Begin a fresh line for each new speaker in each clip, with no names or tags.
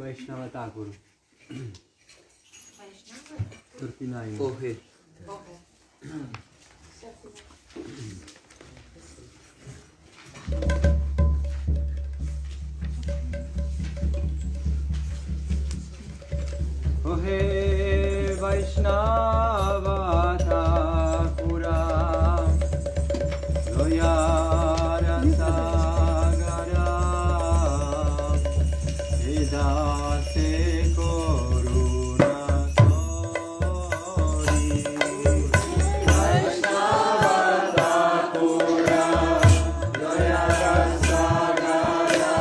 Vaishnava Thakur. 39.
Pohe.
Pohe Vaishnava Thakura Loyara Sagara Vedase Koruna Sori Vaishnava Thakura Loyara Sagara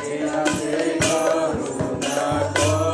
Vedase Koruna Sori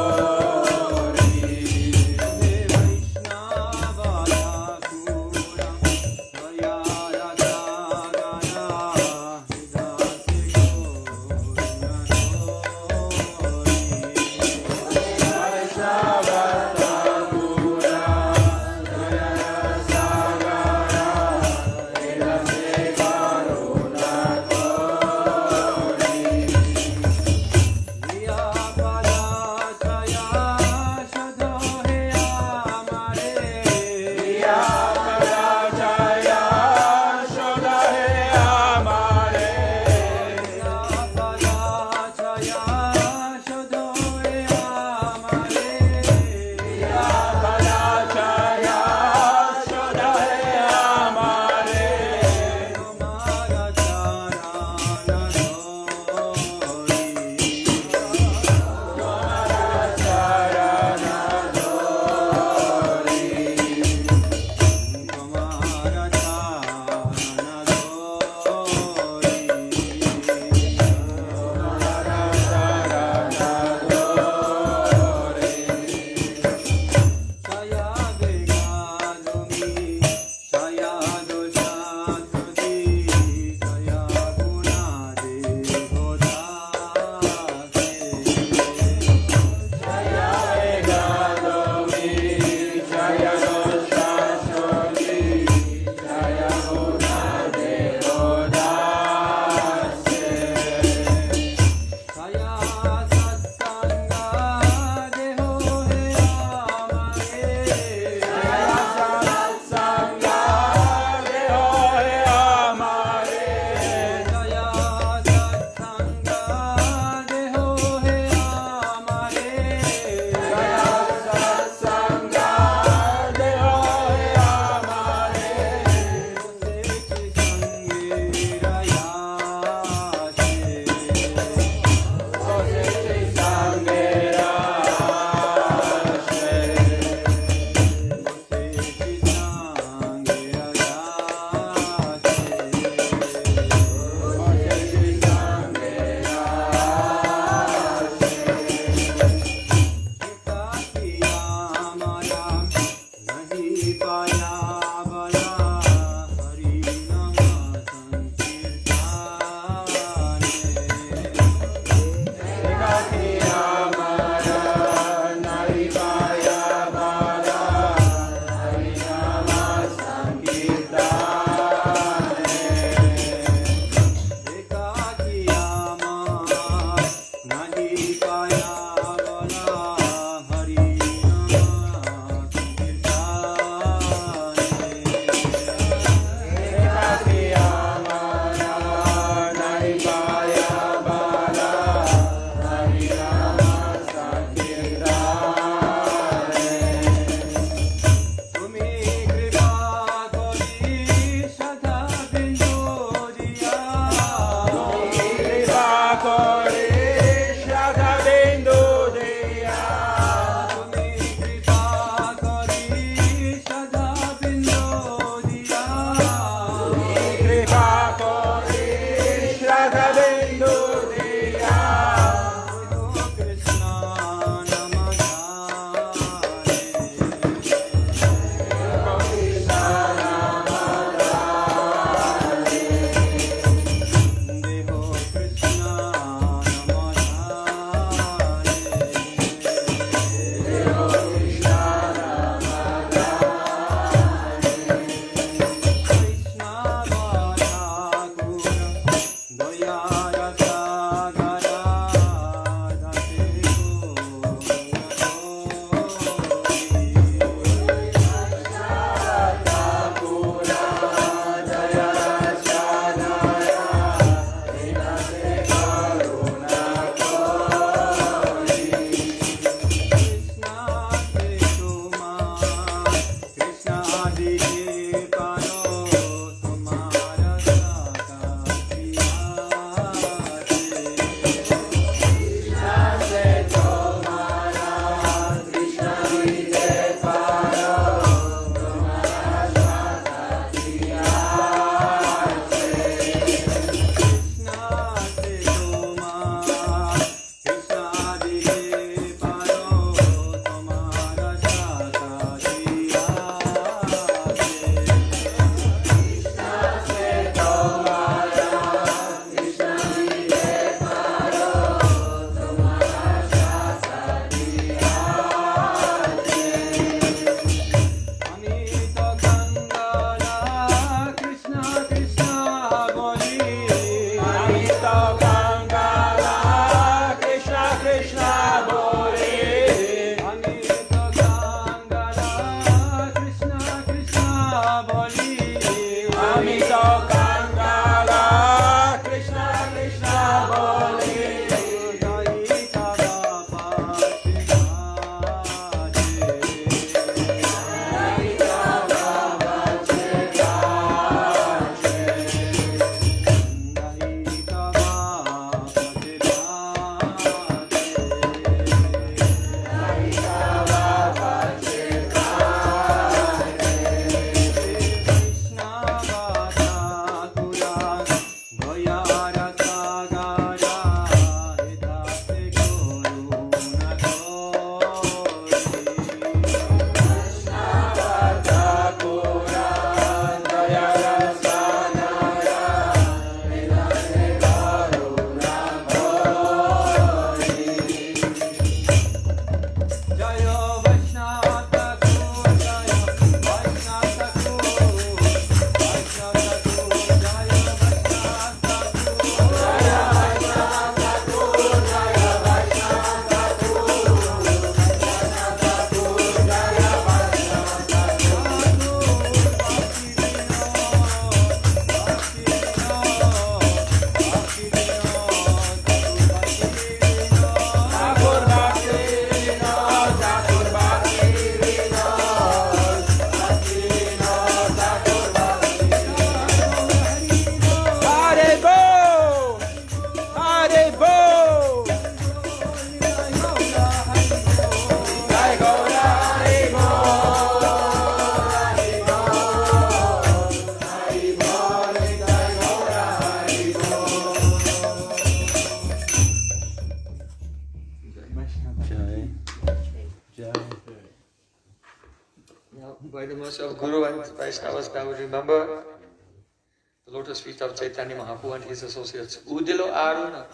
By the mercy of Guru and Vaishnavas, I would remember the lotus feet of Chaitanya Mahaprabhu and his associates. Udilo Aruna.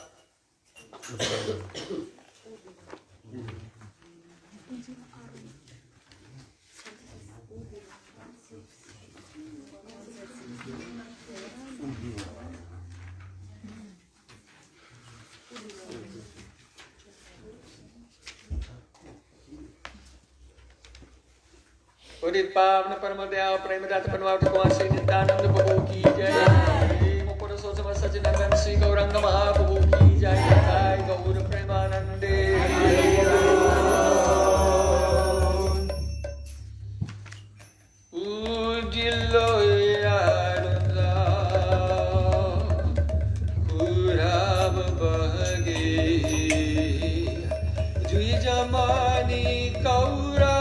Udit Pavna Paramadya Premadata Panavata Kwasi Nityananda Prabhu ki jai. Mukura Sosama Sachidananda Sri Gauranga Mahaprabhu ki jai. Jai Gaura Premanande. Udilo Yarunda Kurab Bahagi Jujamani Kaura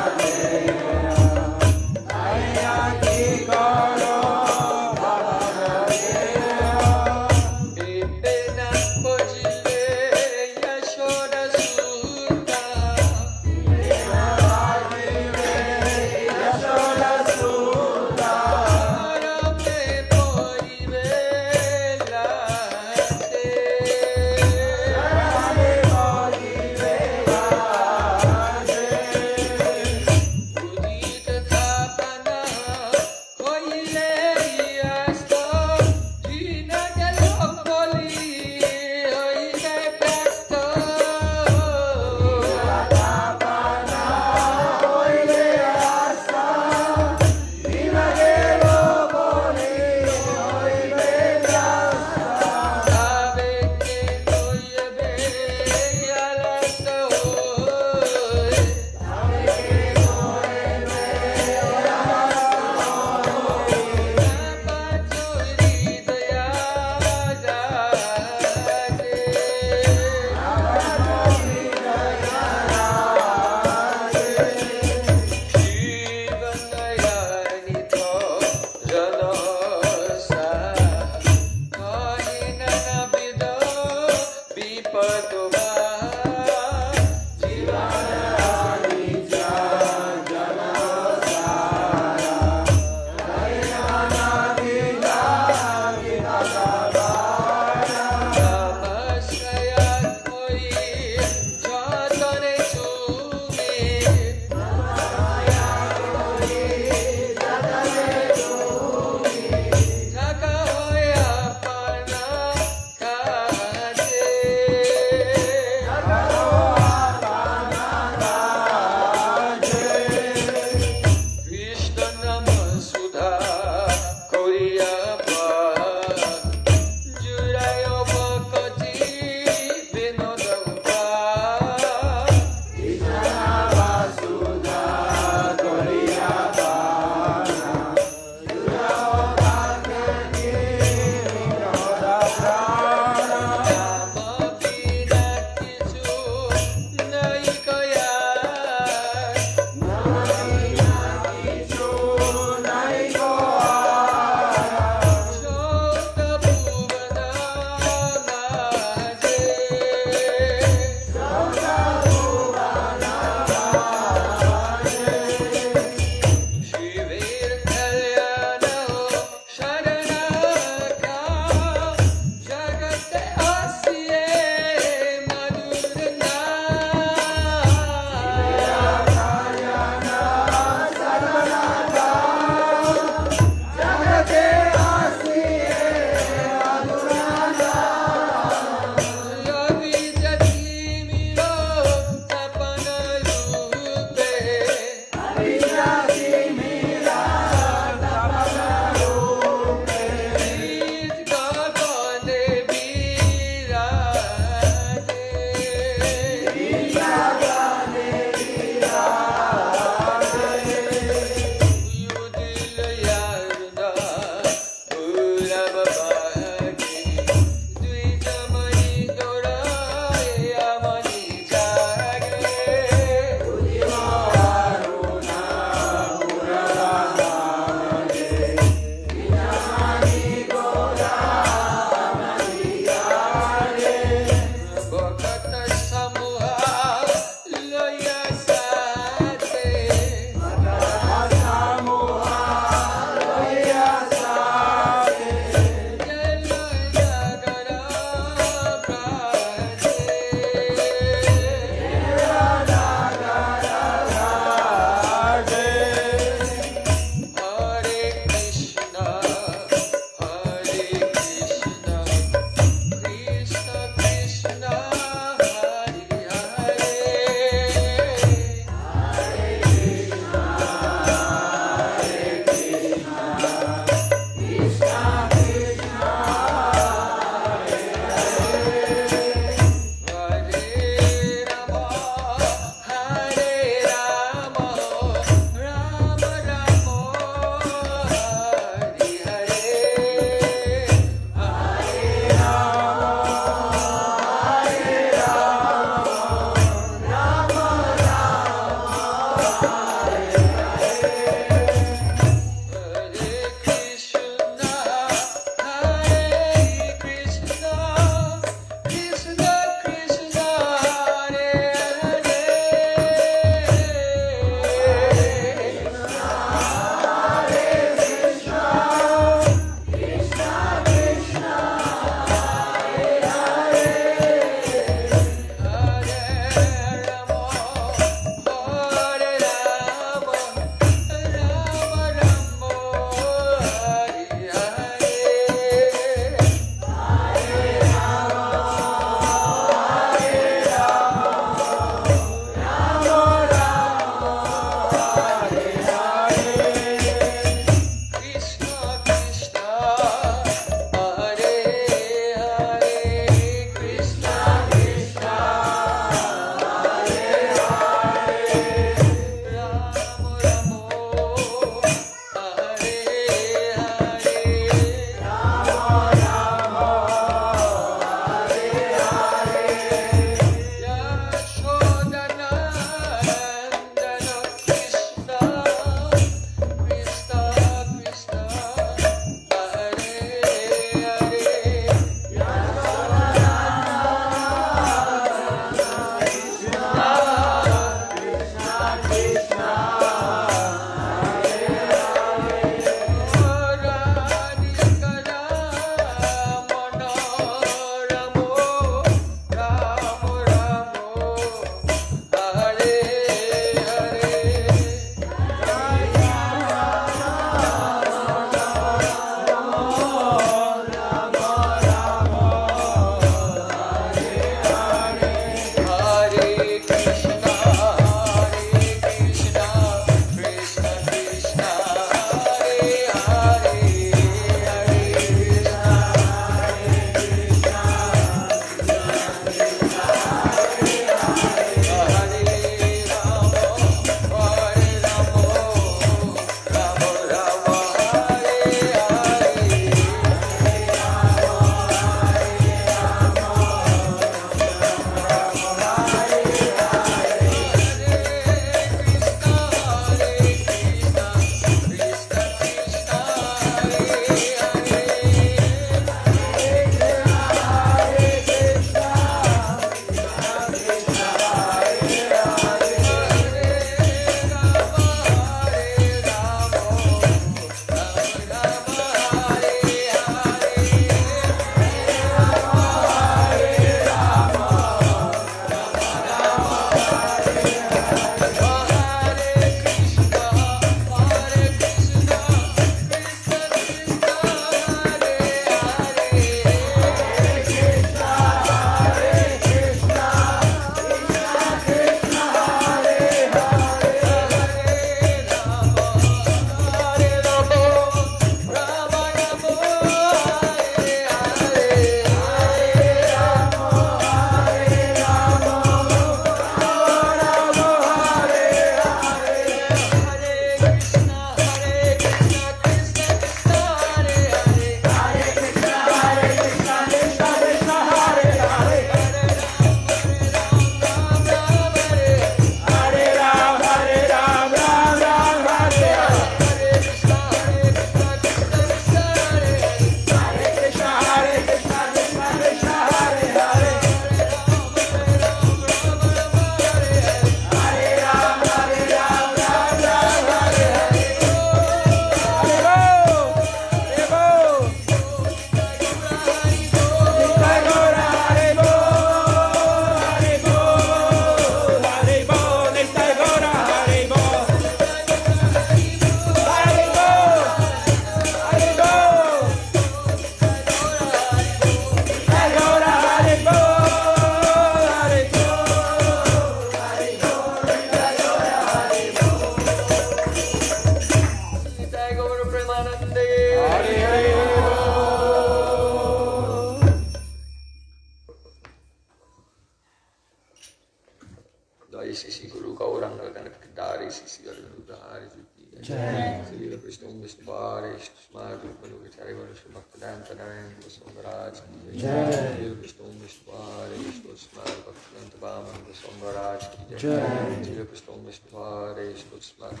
Jai Sisi Guru Gauranga Ganapakadari Sisi Arunudhari
Jai.
Srila Krishna Vishnuvari Smart Rupanugachari Varshu Bhaktadanta Narayan Goswamiraj
Jai.
Srila Krishna Vishnuvari Vishnu Smart Bhaktadanta Vaman Goswamiraj
Jai.
Srila Krishna Vishnuvari Vishnu Smart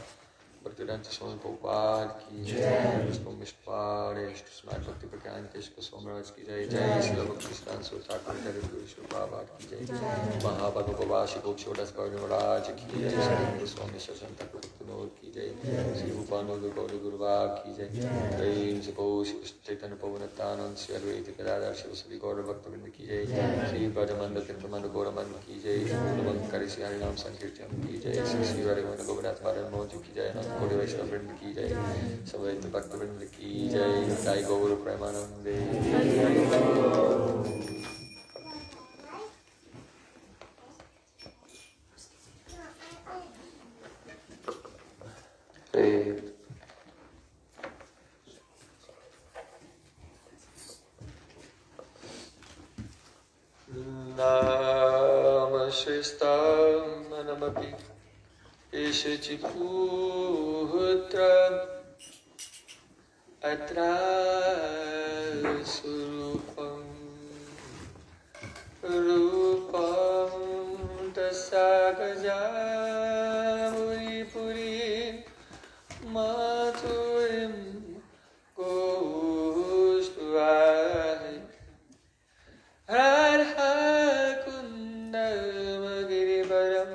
Bhaktidanta Swami Prabhupada ki
Jai.
Vishnu Vishnuvari Vishnu Smart Bhakti Prakash Goswamiraj ki jai. Jai Srila Bhaktistan Sultan Jai Vishnu Prabhupada ki jai. Mahabhagavavashi Gopshodas Gauri Maharaj ki jai. Sri Goswami Shashanta Bhaktinod ki jai. Sri Upanod Gauri Guruvab ki jai. Jai Sri Krishna Chaitanya Pavanathanand Sri Advaita Gadadhar Shivasari Gaura Bhaktivinoda ki jai. Sri Brajamanda Tirthamanda Gauramanda ki jai. Sri Namankari Sri Harinam Sankirtan ki jai. Sri Harimanda Govinath Maran Mojo ki jai. Kodi Vaishnava Vrind ki jai. Savaita Bhakta Vrind ki jai. Jai Gaura Premanande. Namashistam Manamapi Ishachiputra Atra Surupam Rupam Tasagaja Puri Puri Maturim Goswami Radha Kundam Girivaram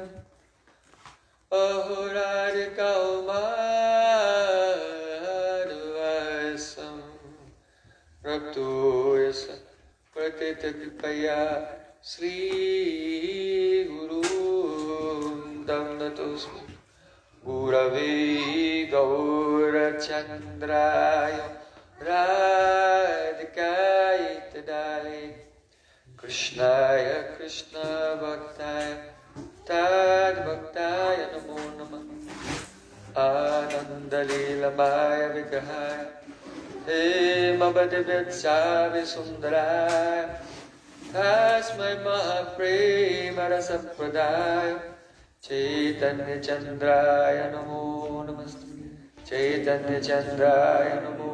Ahoradika Madhvasam Raptoyasa Pratita Kripaya Sri Guru Damnatosmi Gurave Gaurachandraya Radhikaya Tadale Krishnaya Krishna Bhaktaya Tad Bhaktaya Namo Namah Anandalilamaya Vigrahaya He Mabadivyatsavi Sundaraya Tasmai Mahaprema Rasa Pradaya Chaitanya Chandraya Namo Namaste Chaitanya Chandraya Namo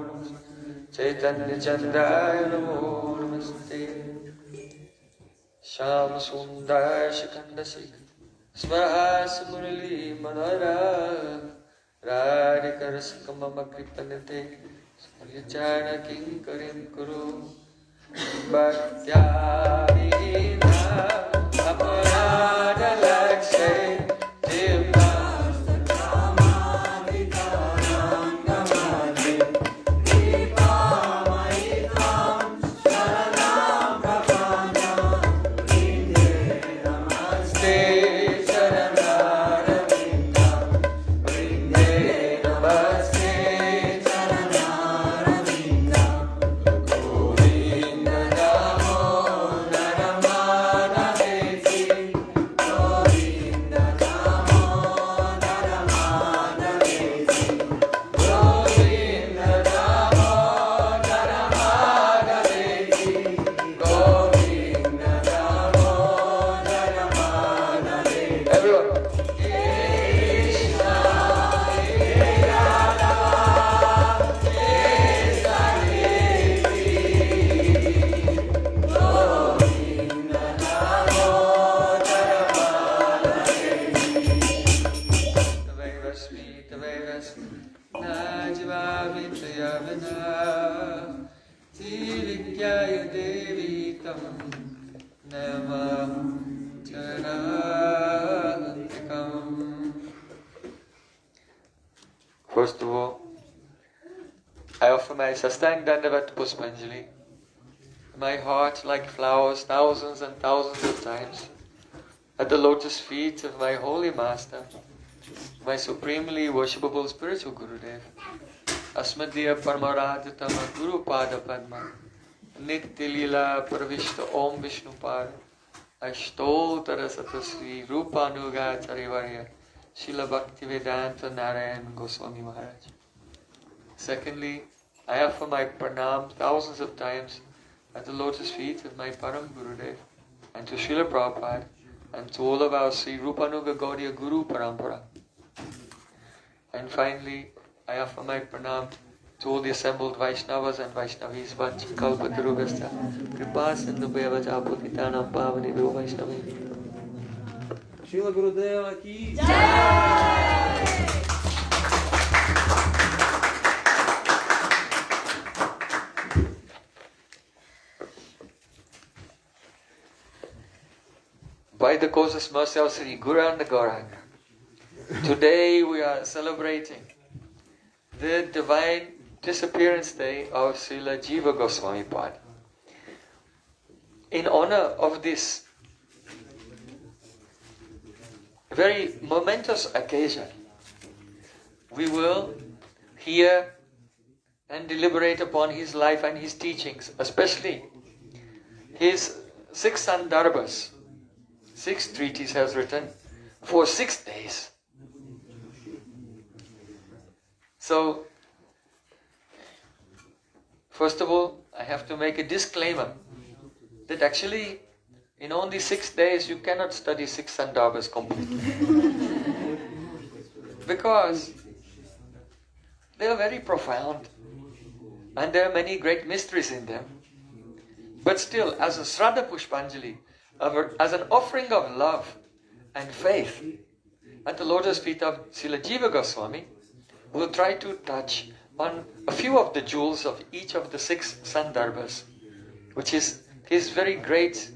Namaste Chaitanya Chandraya Namo Namaste Sham Sundar Shikandasi Smahas Murali Manara Radhika Rasakamama Kripanate Smalyachana Kinkarim Kuru Bhaktya Vihina Aparada Lakshe Jiva First of all, I offer my Sastang Dandavat Puspanjali, my heart like flowers thousands and thousands of times, at the lotus feet of my holy master, my supremely worshipable spiritual Gurudev, Asmadhya Paramarajatama Guru Pada Padma, Nitya Lila Pravishta Om Vishnu Pada, Ashtotara Satasri Rupanuga Charivarya, Srila Bhaktivedanta Narayan Goswami Maharaj. Secondly, I offer my pranam thousands of times at the lotus feet of my Param Gurudev and to Srila Prabhupada and to all of our Sri Rupanuga Gaudiya Guru Parampara. And finally, I offer my pranam to all the assembled Vaishnavas and Vaishnavis, Vanchi Kalpatarubhascha, Kripa Sindhu Bhayavaja Patitanam Pavanebhyo Vaishnavi.
Srila Gurudeva ki
By the causeless mercy of Sri Guru and the Gauranga, today we are celebrating the divine disappearance day of Srila Jiva Goswami Pad. In honor of this very momentous occasion, we will hear and deliberate upon his life and his teachings, especially his 6 Sandarbhas. 6 treatises has written for 6 days. So, first of all, I have to make a disclaimer that actually in only 6 days you cannot study 6 Sandarbhas completely. Because they are very profound and there are many great mysteries in them. But still, as a Shraddha Pushpanjali, as an offering of love and faith at the lotus feet of Srila Jiva Goswami, we'll try to touch on a few of the jewels of each of the 6 Sandarbhas, which is his very great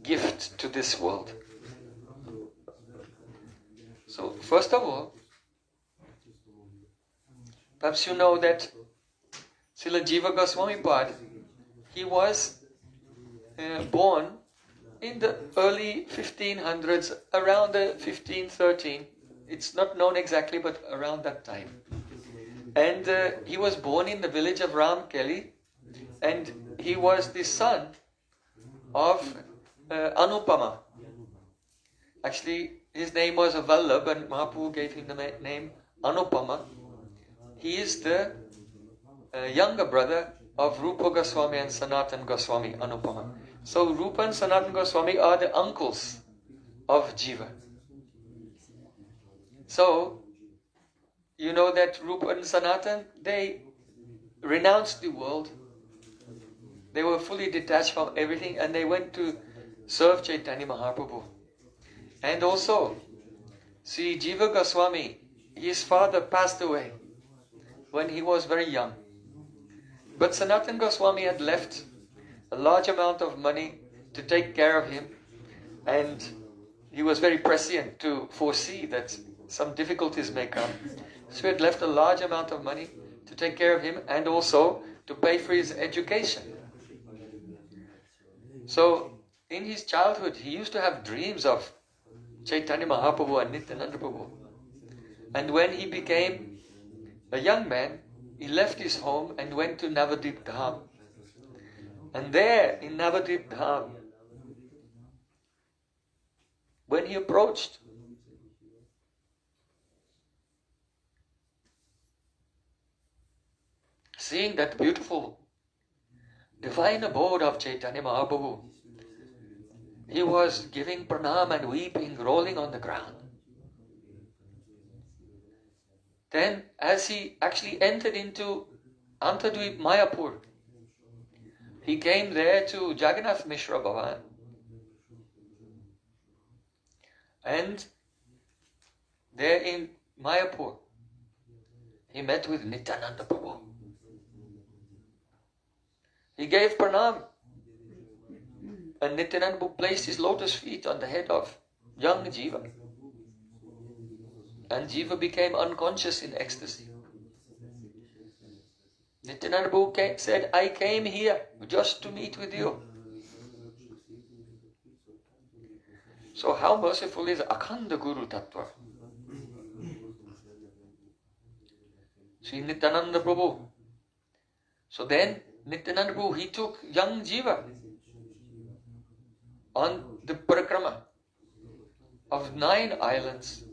gift to this world. So, first of all, perhaps you know that Srila Jiva Goswami Pad, he was born in the early 1500s, around the 1513. It's not known exactly, but around that time. And he was born in the village of Ramkeli, and he was the son of Anupama. Actually, his name was Vallabh, and Mahaprabhu gave him the name Anupama. He is the younger brother of Rupa Goswami and Sanatan Goswami, Anupama. So Rupa and Sanatan Goswami are the uncles of Jiva. So, you know that Rupa and Sanatan, they renounced the world. They were fully detached from everything and they went to serve Chaitanya Mahaprabhu. And also, Sri Jiva Goswami, his father passed away when he was very young. But Sanatan Goswami had left a large amount of money to take care of him, and he was very prescient to foresee that some difficulties may come. So he had left a large amount of money to take care of him and also to pay for his education. So in his childhood he used to have dreams of Chaitanya Mahaprabhu and Nityananda Prabhu. And when he became a young man, he left his home and went to Navadvip Dham. And there in Navadvip Dham, when he approached, seeing that beautiful divine abode of Chaitanya Mahaprabhu, he was giving pranam and weeping, rolling on the ground. Then as he actually entered into Antadvip Mayapur, he came there to Jagannath Mishra Bhavan. And there in Mayapur, he met with Nityananda Prabhu. He gave pranam. And Nityananda Prabhu placed his lotus feet on the head of young Jiva. And Jiva became unconscious in ecstasy. Nityananda Prabhu said, I came here just to meet with you. So how merciful is Akhanda Guru Tattva? Sri Nityananda Prabhu. So then Nityananda Prabhu, he took young Jiva on the parikrama of 9 islands.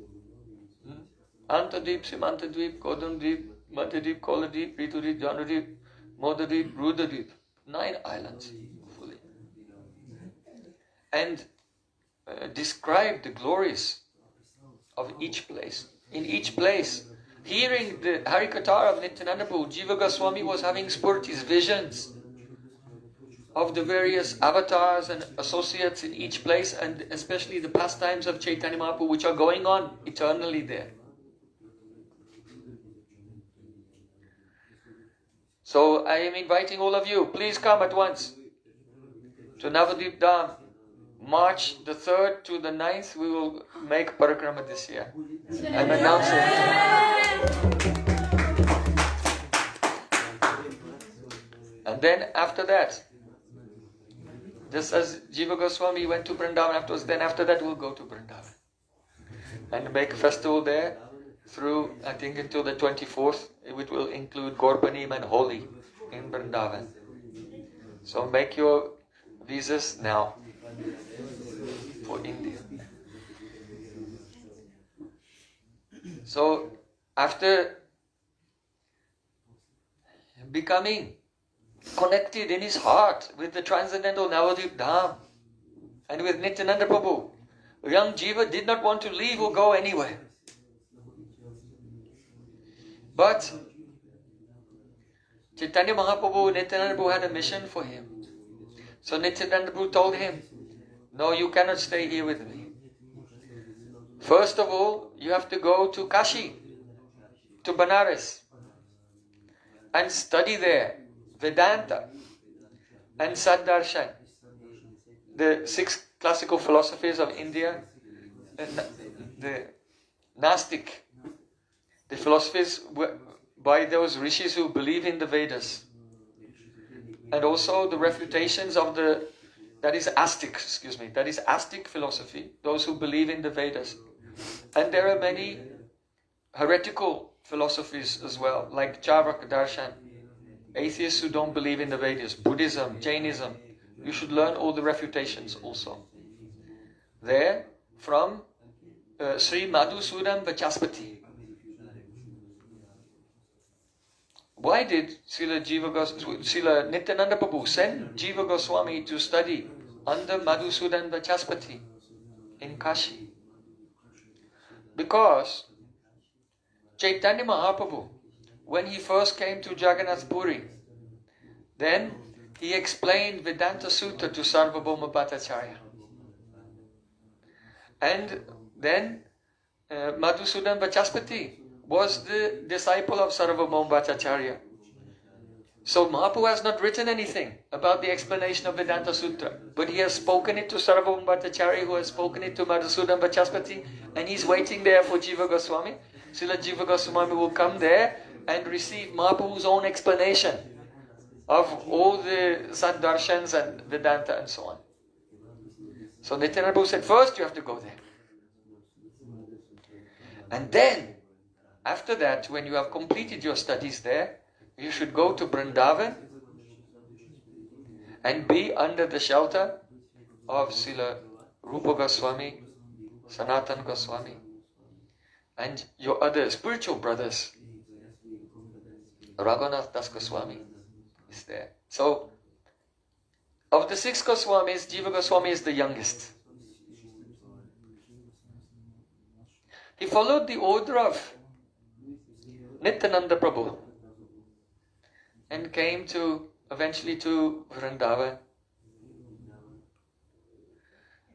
Antadvip, Simantadvip, Kodamdvip, Matadvip, Koladvip, Ritudvip, Janudvip, Modadvip, Rudadvip. 9 islands fully. And describe the glories of each place. In each place, hearing the Harikatha of Nityananda Prabhu, Jiva Goswami was having spurtis, visions of the various avatars and associates in each place, and especially the pastimes of Chaitanya Mahaprabhu, which are going on eternally there. So I am inviting all of you, please come at once to Navadvip Dham. March the 3rd to the 9th, we will make parikrama this year. I'm announcing. And then after that, just as Jiva Goswami went to Vrindavan afterwards, then after that we'll go to Vrindavan. And make a festival there through, I think, until the 24th, which will include Gorbanim and Holi in Vrindavan. So make your visas now for India. So after becoming connected in his heart with the transcendental Navadvip Dham and with Nityananda Prabhu, young Jiva did not want to leave or go anywhere. But Chaitanya Mahaprabhu, Nityananda Prabhu had a mission for him. So Nityananda Prabhu told him, no, you cannot stay here with me. First of all, you have to go to Kashi, to Banaras, and study there Vedanta and Saddarshan, the 6 classical philosophies of India, the Gnostic, the philosophies by those rishis who believe in the Vedas, and also the refutations of that is Astic philosophy, those who believe in the Vedas. And there are many heretical philosophies as well, like Charvak Darshan, atheists who don't believe in the Vedas, Buddhism, Jainism. You should learn all the refutations also. There, from Sri Madhusudan Vachaspati. Why did Srila Nityananda Prabhu send Jiva Goswami to study under Madhusudan Vachaspati in Kashi? Because Chaitanya Mahaprabhu, when he first came to Jagannath Puri, then he explained Vedanta Sutta to Sarvabhauma Bhattacharya. And then Madhusudan Vachaspati was the disciple of Sarvabhauma Bhattacharya. So Mahaprabhu has not written anything about the explanation of Vedanta Sutra, but he has spoken it to Sarvabhauma Bhattacharya, who has spoken it to Madhusudan Vachaspati, and he's waiting there for Jiva Goswami. Srila Jiva Goswami will come there and receive Mahaprabhu's own explanation of all the Saddarshans and Vedanta and so on. So Nityananda Prabhu said, first you have to go there. And then, after that, when you have completed your studies there, you should go to Vrindavan and be under the shelter of Srila Rupa Goswami, Sanatana Goswami, and your other spiritual brothers. Raghunath Das Goswami is there. So, of the 6 Goswamis, Jiva Goswami is the youngest. He followed the order of Nityananda Prabhu and came eventually to Vrindavan.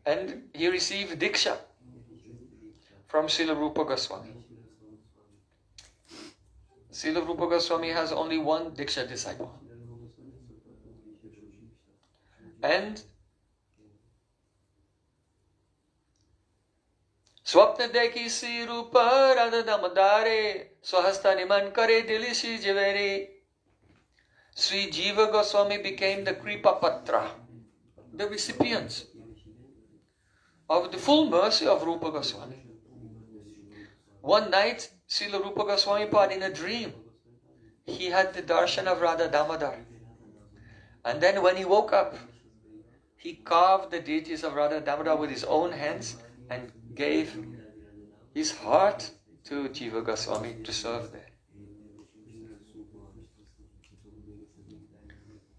And he received Diksha from Srila Rupa Goswami. Srila Rupa Goswami has only one Diksha disciple. And Swapna dekhi si rupa radha damadare swahasta niman kare dilishi jiveri. Sri Jiva Goswami became the Kripa Patra, the recipients of the full mercy of Rupa Goswami. One night, Srila Rupa Goswami Pad in a dream, he had the darshan of Radha Damodar. And then when he woke up, he carved the deities of Radha Damodar with his own hands and gave his heart to Jiva Goswami to serve there.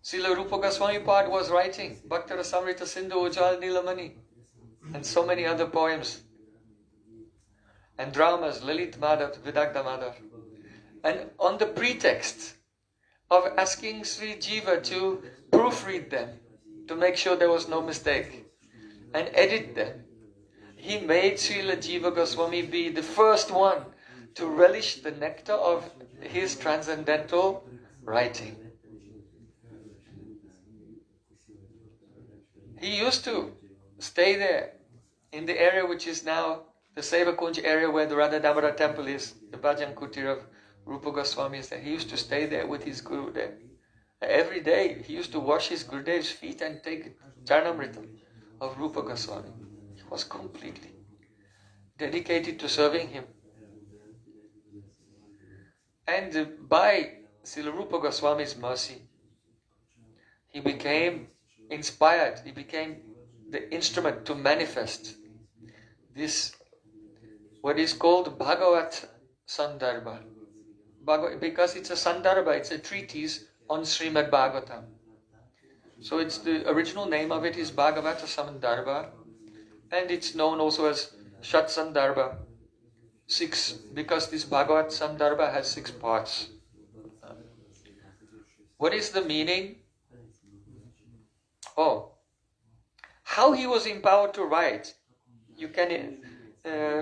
Srila Rupa Goswami Pad was writing Bhakta Rasamrita Sindhu Ujjwal Nilamani. and so many other poems and dramas, Lalit Madhav, Vidagdha Madhav. And on the pretext of asking Sri Jiva to proofread them, to make sure there was no mistake, and edit them, he made Srila Jiva Goswami be the first one to relish the nectar of his transcendental writing. He used to stay there in the area which is now the Seva Kunj area where the Radha Damodar temple is, the Bhajan Kutir of Rupa Goswami is there. He used to stay there with his Guru there. Every day he used to wash his Gurudev's feet and take Charnamrita of Rupa Goswami. He was completely dedicated to serving him. And by Srila Rupa Goswami's mercy, he became inspired, he became the instrument to manifest this, what is called Bhagavat Sandarbhaa. Because it's a Sandarbhaa, it's a treatise on Srimad Bhagavatam. So it's the original name of it is Bhagavata Sandarbhaa, and it's known also as Shat Sandarbhaa. 6, because this Bhagavat Sandarbhaa has 6 parts. What is the meaning? Oh, how he was empowered to write, you can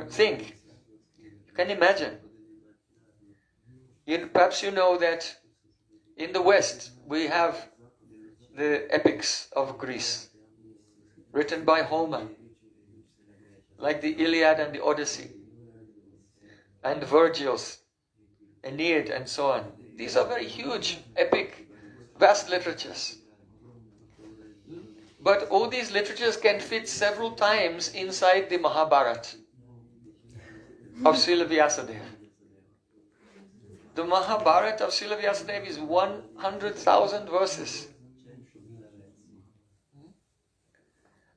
think, you can imagine. Perhaps you know that in the West we have the epics of Greece, written by Homer, like the Iliad and the Odyssey, and Virgil's Aeneid and so on. These are very huge, epic, vast literatures. But all these literatures can fit several times inside the Mahabharata of Srila Vyasadeva. The Mahabharata of Srila Vyasadeva is 100,000 verses.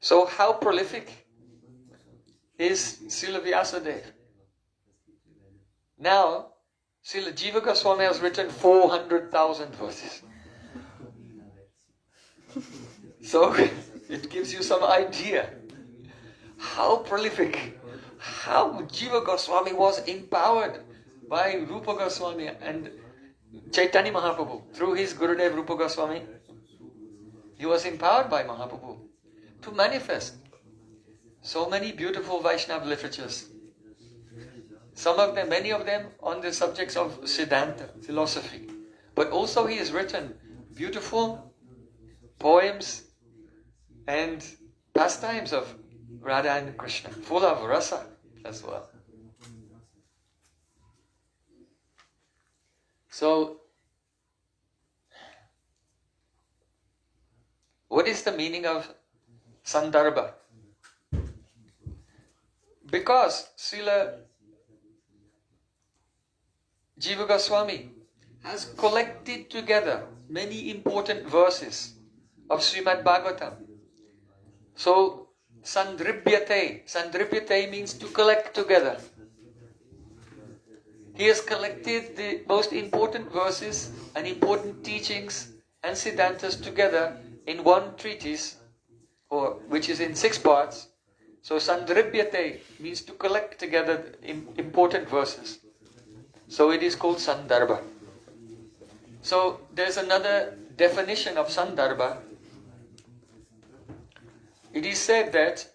So how prolific is Srila Vyasadeva? Now, Srila Jiva Goswami has written 400,000 verses. So, it gives you some idea how prolific, how Jiva Goswami was empowered by Rupa Goswami and Chaitanya Mahaprabhu. Through his Gurudev Rupa Goswami, he was empowered by Mahaprabhu to manifest so many beautiful Vaishnava literatures. Some of them, many of them on the subjects of Siddhanta, philosophy. But also he has written beautiful poems and pastimes of Radha and Krishna, full of rasa as well. So, what is the meaning of Sandarbha? Because Srila Jiva Goswami has collected together many important verses of Srimad Bhagavatam. So, Sandribhyate means to collect together. He has collected the most important verses and important teachings and siddhantas together in one treatise, which is in 6 parts. So, Sandribhyate means to collect together important verses. So it is called Sandarbha. So there's another definition of Sandarbha. It is said that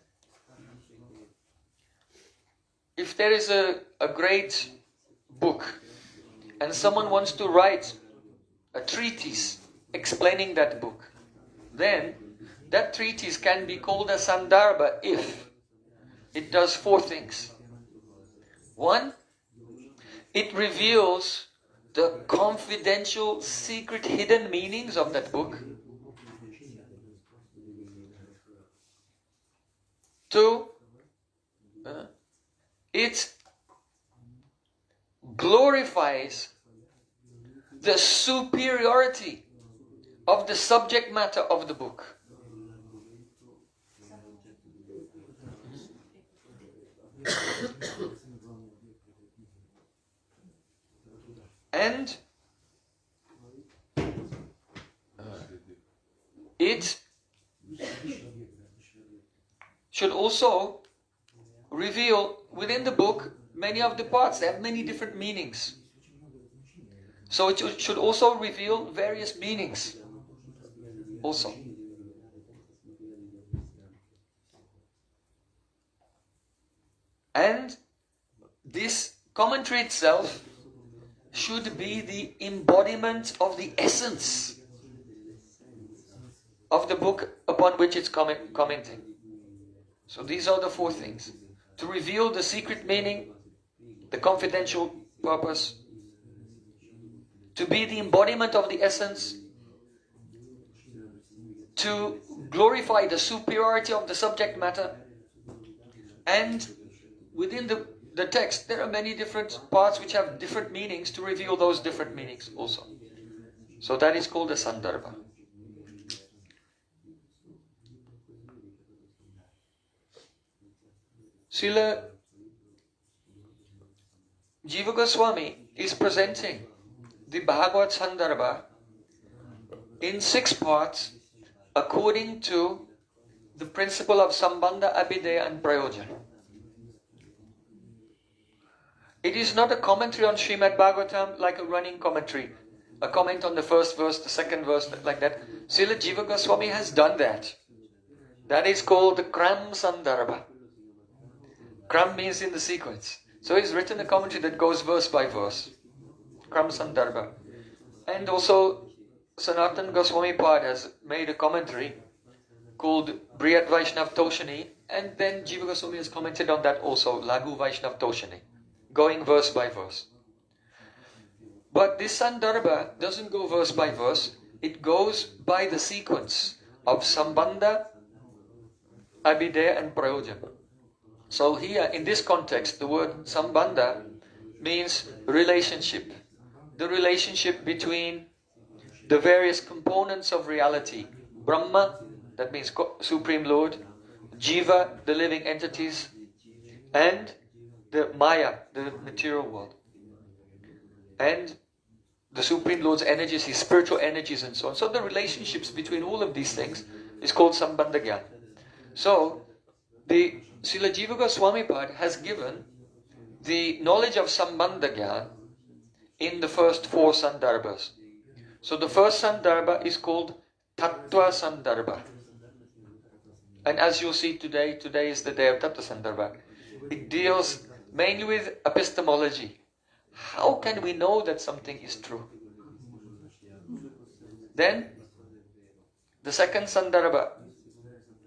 if there is a great book and someone wants to write a treatise explaining that book, then that treatise can be called a Sandarbha if it does 4 things. 1, it reveals the confidential, secret, hidden meanings of that book. 2, it glorifies the superiority of the subject matter of the book. And it should should also reveal within the book many of the parts. They have many different meanings. So it should also reveal various meanings also. And this commentary itself should be the embodiment of the essence of the book upon which it's commenting. So these are the four things. To reveal the secret meaning, the confidential purpose, to be the embodiment of the essence, to glorify the superiority of the subject matter, and within the text there are many different parts which have different meanings to reveal those different meanings also. So that is called a Sandarbha. Srila Jiva Goswami is presenting the Bhagavad Sandarbha in 6 parts according to the principle of Sambandha, Abhideya and Prayojan. It is not a commentary on Srimad Bhagavatam like a running commentary, a comment on the first verse, the second verse, like that. Srila Jiva Goswami has done that. That is called the Kram Sandarbha. Kram means in the sequence. So he's written a commentary that goes verse by verse. Kram Sandarbha. And also Sanatan Goswami Pad has made a commentary called Briyat Vaishnav Toshani, and then Jiva Goswami has commented on that also, Lagu Vaishnav Toshani, going verse by verse. But this Sandarbha doesn't go verse by verse, it goes by the sequence of Sambandha, Abhideya and Prayojan. So here, in this context, the word Sambandha means relationship. The relationship between the various components of reality. Brahma, that means Supreme Lord. Jiva, the living entities. And the Maya, the material world. And the Supreme Lord's energies, his spiritual energies and so on. So the relationships between all of these things is called Sambandha Gyan. So, the Srila Jiva Goswami Pad has given the knowledge of Sambandha Gyan in the first 4 Sandarbhas. So the first Sandarbha is called Tattva Sandarbha. And as you'll see today is the day of Tattva Sandarbha. It deals mainly with epistemology. How can we know that something is true? Then, the second Sandarbha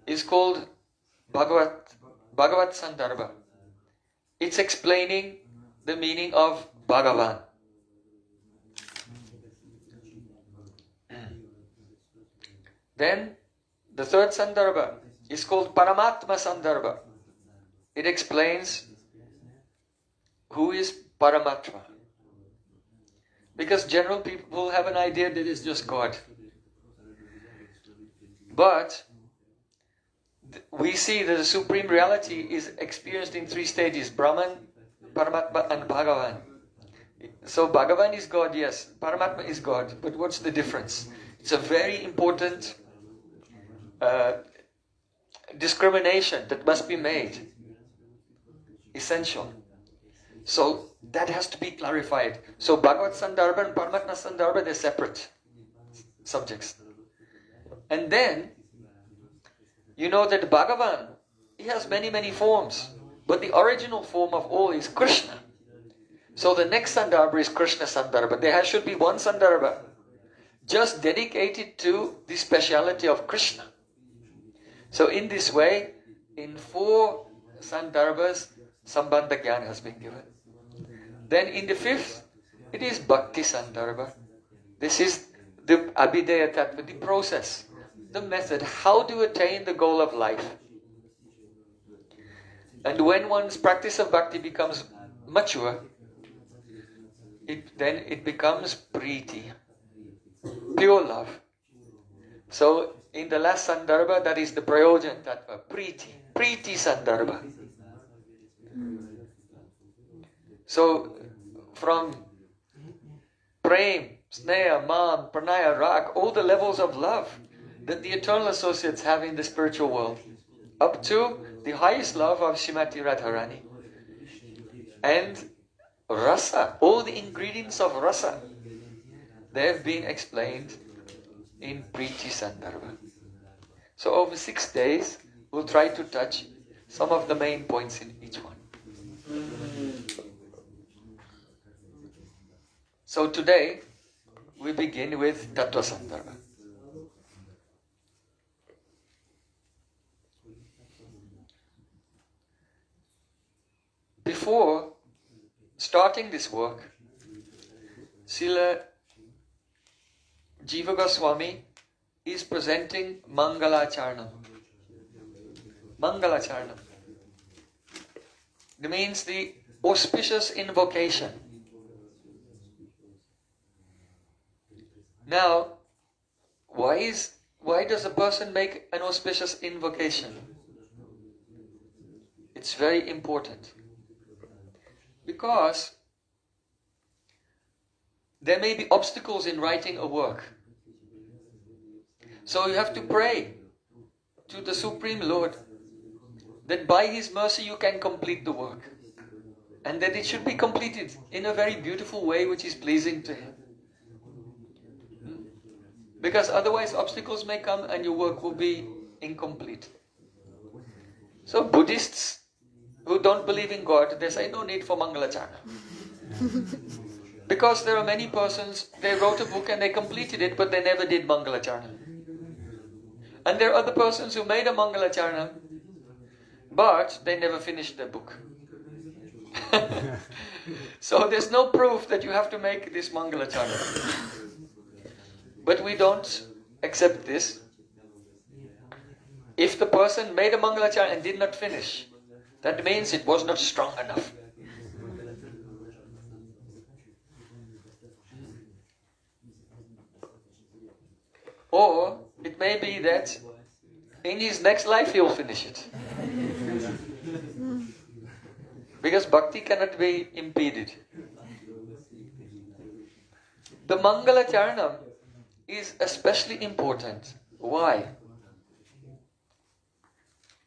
is called Bhagavat Sandarbha. It's explaining the meaning of Bhagavan. Then, the third Sandarbha is called Paramatma Sandarbha. It explains who is Paramatma. Because general people have an idea that it's just God. But we see that the supreme reality is experienced in 3 stages: Brahman, Paramatma and Bhagavan. So Bhagavan is God, yes. Paramatma is God. But what's the difference? It's a very important discrimination that must be made. Essential. So that has to be clarified. So Bhagavat Sandarbha and Paramatma Sandarbha, they're separate subjects. And then, you know that Bhagavan, he has many, many forms. But the original form of all is Krishna. So the next Sandarbha is Krishna Sandarbha. There should be one Sandarbha just dedicated to the speciality of Krishna. So in this way, in 4 Sandarbhas, Sambandha Gyan has been given. Then in the 5th, it is Bhakti Sandarbha. This is the Abhideya Tattva, the process, the method, how to attain the goal of life. And when one's practice of bhakti becomes mature, then it becomes priti, pure love. So in the last Sandarbha, that is the Prayojan Tattva, priti Sandarbha. So from Prem, Sneha, Man, Pranaya, Rag, all the levels of love that the eternal associates have in the spiritual world, up to the highest love of Srimati Radharani. And rasa, all the ingredients of rasa, they have been explained in Preeti Sandarbhaa. So over 6 days, we'll try to touch some of the main points in each one. So today, we begin with Tattva Sandarbhaa. Before starting this work, Srila Jiva Goswami is presenting Mangalacharanam. Mangalacharanam. It means the auspicious invocation. Now, why does a person make an auspicious invocation? It's very important. Because there may be obstacles in writing a work. So you have to pray to the Supreme Lord that by His mercy you can complete the work. And that it should be completed in a very beautiful way which is pleasing to Him. Because otherwise obstacles may come and your work will be incomplete. So Buddhists who don't believe in God, they say no need for Mangalacharana. Because there are many persons, they wrote a book and they completed it, but they never did Mangalacharana. And there are other persons who made a Mangalacharana, but they never finished their book. So there's no proof that you have to make this Mangalacharana. But we don't accept this. If the person made a Mangalacharana and did not finish, that means it was not strong enough. Or it may be that in his next life he will finish it. Because bhakti cannot be impeded. The Mangalacharanam is especially important. Why?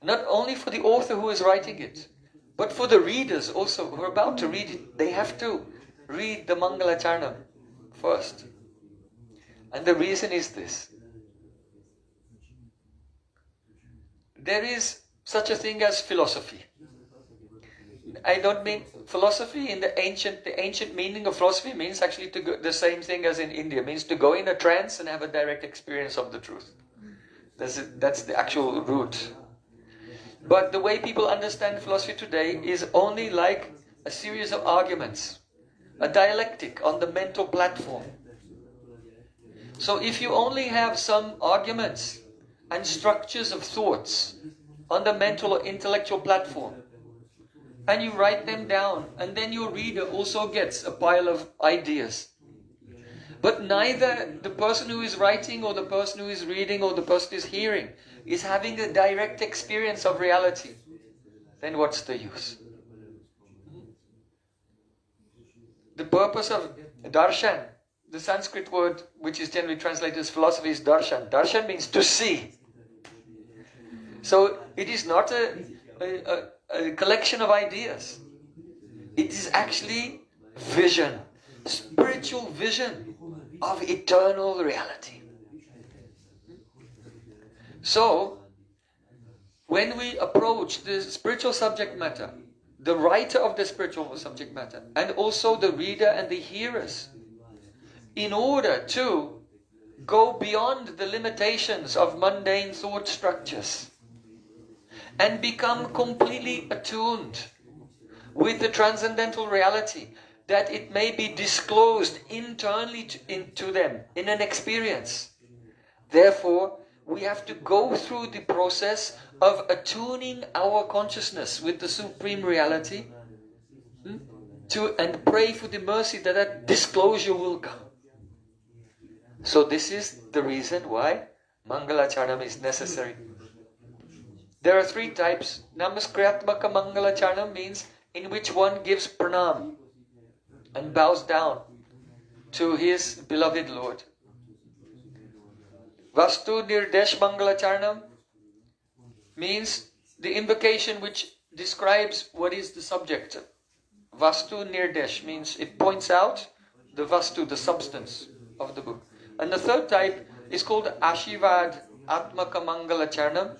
Not only for the author who is writing it, but for the readers also who are about to read it. They have to read the Mangalacharanam first. And the reason is this. There is such a thing as philosophy. I don't mean philosophy in the ancient meaning of philosophy means actually to go, the same thing as in India, means to go in a trance and have a direct experience of the truth. That's the actual root. But the way people understand philosophy today is only like a series of arguments, a dialectic on the mental platform. So if you only have some arguments and structures of thoughts on the mental or intellectual platform, and you write them down, and then your reader also gets a pile of ideas. But neither the person who is writing or the person who is reading or the person who is hearing is having a direct experience of reality. Then what's the use? The purpose of darshan, the Sanskrit word which is generally translated as philosophy, is darshan. Darshan means to see. So it is not a collection of ideas. It is actually vision, spiritual vision of eternal reality. So, when we approach the spiritual subject matter, the writer of the spiritual subject matter, and also the reader and the hearers, in order to go beyond the limitations of mundane thought structures and become completely attuned with the transcendental reality, that it may be disclosed internally into them in an experience. Therefore, we have to go through the process of attuning our consciousness with the Supreme Reality and pray for the mercy that that disclosure will come. So this is the reason why Mangalacharanam is necessary. There are 3 types. Namaskritatmaka Mangalacharanam means in which one gives pranam and bows down to his beloved Lord. Vastu Nirdesh Mangalacharanam means the invocation which describes what is the subject. Vastu Nirdesh means it points out the Vastu, the substance of the book. And the third type is called Ashivad Atmaka Mangala Charnam,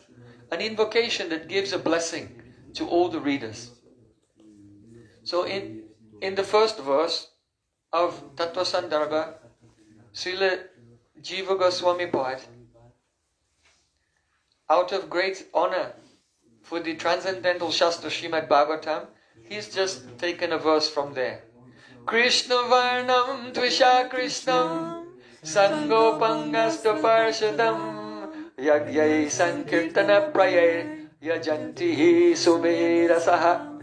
an invocation that gives a blessing to all the readers. So in the first verse of Tattva Sandarbhaa, Srila Jiva Goswami poet, out of great honor for the transcendental Shastra Srimad Bhagavatam, he's just taken a verse from there. Krishna Varnam Tvisha Krishnam Sangopangasta Parshadam Yagyai Sankirtana Praye Yajantihi Sumerasaha.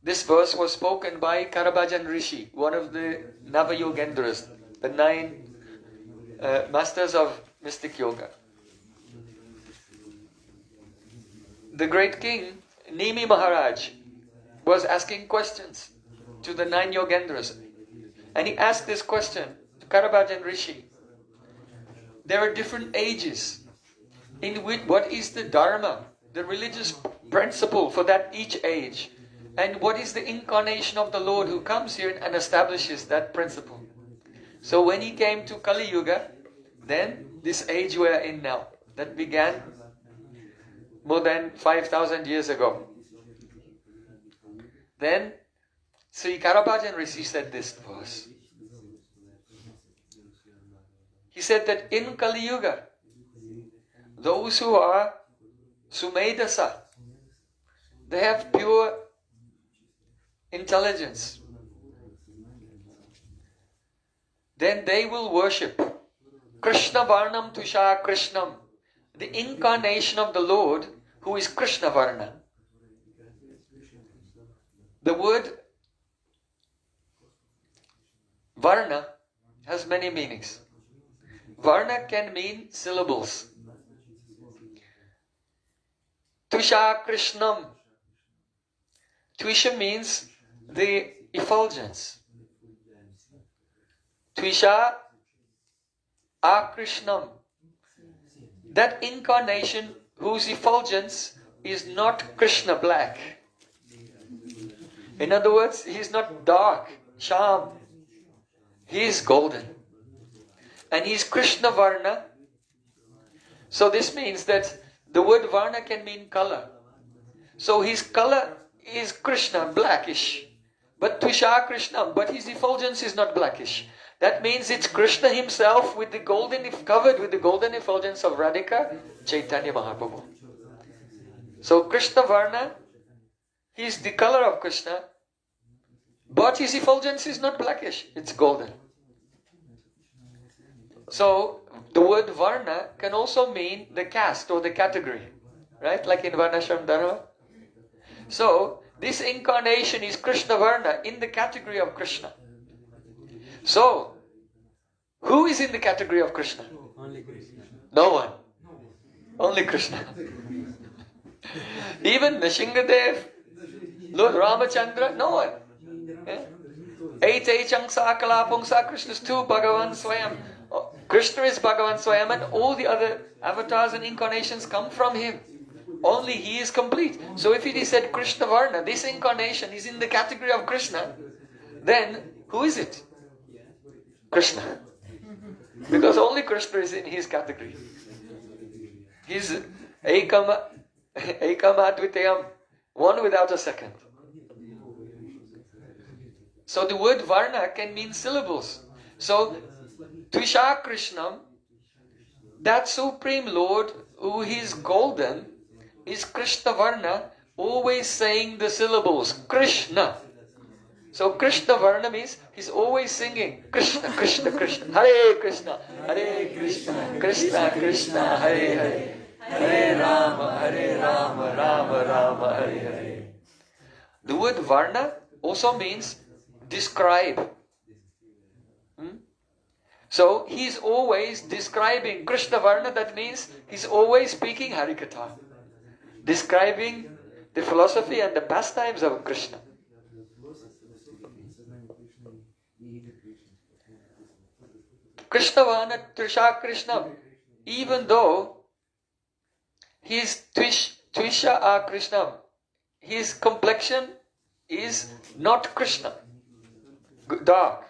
This verse was spoken by Karabhajan Rishi, one of the Navayogendras, the 9 masters of mystic yoga. The great king, Nimi Maharaj, was asking questions to the 9 Yogendras. And he asked this question to Karabhajan Rishi. There are different ages in which what is the dharma, the religious principle for that each age, and what is the incarnation of the Lord who comes here and establishes that principle. So when he came to Kali Yuga, then this age we are in now, that began more than 5,000 years ago. Then Sri Karabhajan Rishi said this verse. He said that in Kali Yuga, those who are Sumedasa, they have pure intelligence. Then they will worship Krishna Varnam Tusha Krishnam, the incarnation of the Lord who is Krishna Varna. The word Varna has many meanings. Varna can mean syllables. Tusha Krishnam. Tvisha means the effulgence. Tvisha Akrishnam. That incarnation whose effulgence is not Krishna black. In other words, he is not dark, Sham. He is golden. And he is Krishna Varna. So this means that the word Varna can mean color. So his color is Krishna, blackish. But Tvisha Krishna, but his effulgence is not blackish. That means it's Krishna himself with the golden, covered with the golden effulgence of Radhika Chaitanya Mahaprabhu. So Krishna Varna, he is the color of Krishna, but his effulgence is not blackish, it's golden. So the word Varna can also mean the caste or the category, right? Like in Varnashram Dharma. So this incarnation is Krishna Varna in the category of Krishna. So, who is in the category of Krishna?
Only Krishna.
No one. Only Krishna. Even Nishingadev, Lord Ramachandra, no one. Eichang Sakalapung Sa Krishna is 2 Bhagavan Swayam. Krishna is Bhagavan Swayam and all the other avatars and incarnations come from him. Only he is complete. So if it is said Krishna Varna, this incarnation is in the category of Krishna, then who is it? Krishna. Because only Krishna is in his category. He's Ekam Advitayam, one without a second. So the word Varna can mean syllables. So Tvisha Krishnam, that Supreme Lord who is golden, is Krishna Varna, always saying the syllables Krishna. So Krishna Varna means he's always singing Krishna, Krishna, Krishna, Hare Krishna, Hare Krishna, Krishna, Krishna, Hare Hare, Hare Rama, Rama Rama, Hare Hare. The word Varna also means describe. So he's always describing Krishna Varna, that means he's always speaking Harikatha, describing the philosophy and the pastimes of Krishna. Krishna Varna Trisha Krishna, even though His Tvisha Krishnam. His complexion is not Krishna, dark.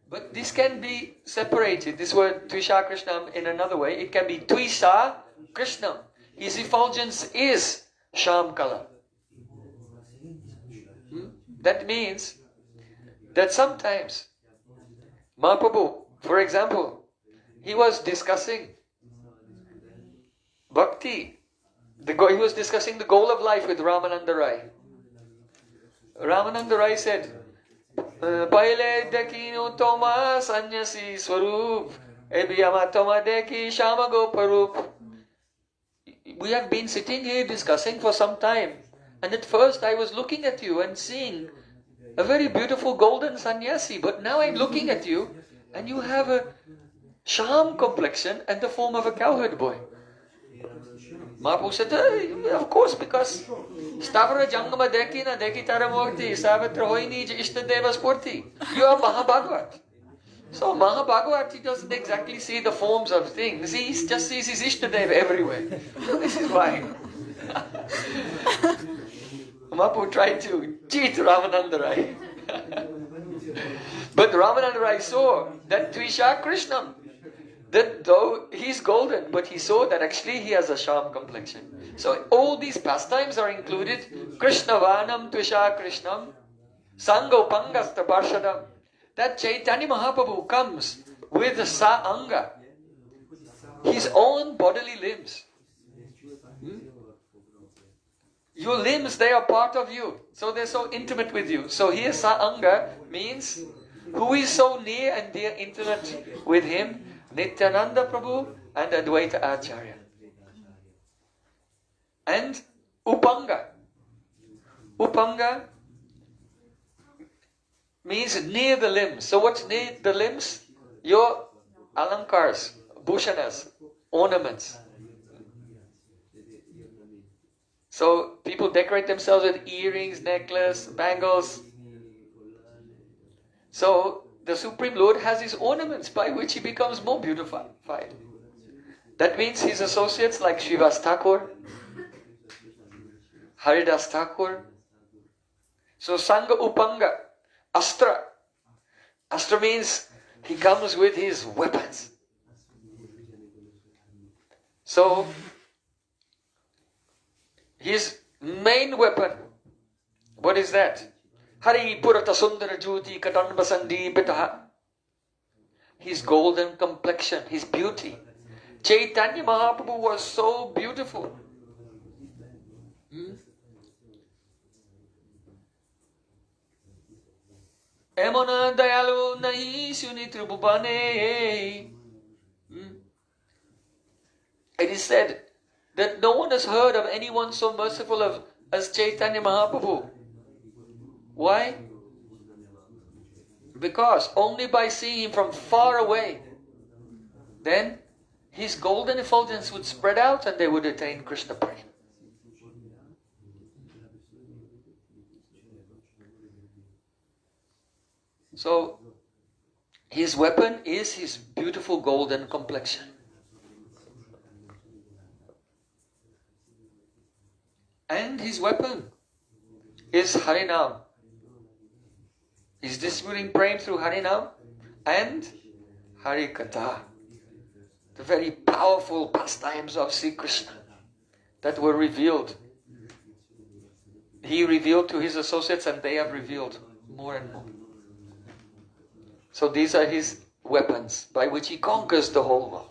But this can be separated. This word Tvisha Krishnam in another way. It can be Tvisha Krishnam. His effulgence is Sham color. That means that sometimes Mahaprabhu, for example, he was discussing bhakti. He was discussing the goal of life with Ramananda Rai. Ramananda Rai said, Paile dekino toma sanyasi swarup, ebiyama toma deki shama goparup. We have been sitting here discussing for some time, and at first I was looking at you and seeing a very beautiful golden sannyasi, but now I'm looking at you and you have a sham complexion and the form of a cowherd boy. Mahaprabhu said, of course, because Stavara Jangama Deki na Deki Taramurti, Savatra Hoini Ishtadeva Spurti. You are Mahabhagavat. So Mahabhagavat, he doesn't exactly see the forms of things. He just sees his Ishtadeva everywhere. This is why Mahaprabhu tried to cheat Ramananda Rai. But Ramananda Rai saw that Tvisha Krishnam, that though he's golden, but he saw that actually he has a Sham complexion. So all these pastimes are included. Krishna Vanam Tvisha Krishnam, Sango Pangasta Parshadam. That Chaitanya Mahaprabhu comes with Sa Anga, his own bodily limbs. Your limbs, they are part of you. So they're so intimate with you. So here Sa Anga means who is so near and dear, intimate with him? Nityananda Prabhu and Advaita Acharya. And Upanga. Upanga means near the limbs. So what's near the limbs? Your alankars, bhushanas, ornaments. So people decorate themselves with earrings, necklace, bangles. So the Supreme Lord has his ornaments by which he becomes more beautified. That means his associates like Srivas Thakur, Haridas Thakur. So Sangha Upanga, Astra. Astra means he comes with his weapons. So his main weapon, what is that? Hari Purata Sundara Jyoti Katan Basandi Pitaha. His golden complexion, his beauty. Chaitanya Mahaprabhu was so beautiful. Emona Dayalu Nahi Suni Tribhubane. It is said that no one has heard of anyone so merciful as Chaitanya Mahaprabhu. Why? Because only by seeing him from far away, then his golden effulgence would spread out and they would attain Krishna Prema. So, his weapon is his beautiful golden complexion. And his weapon is Harinam. He's distributing prema through Harinam and Harikatha. The very powerful pastimes of Sri Krishna that were revealed. He revealed to his associates and they have revealed more and more. So these are his weapons by which he conquers the whole world.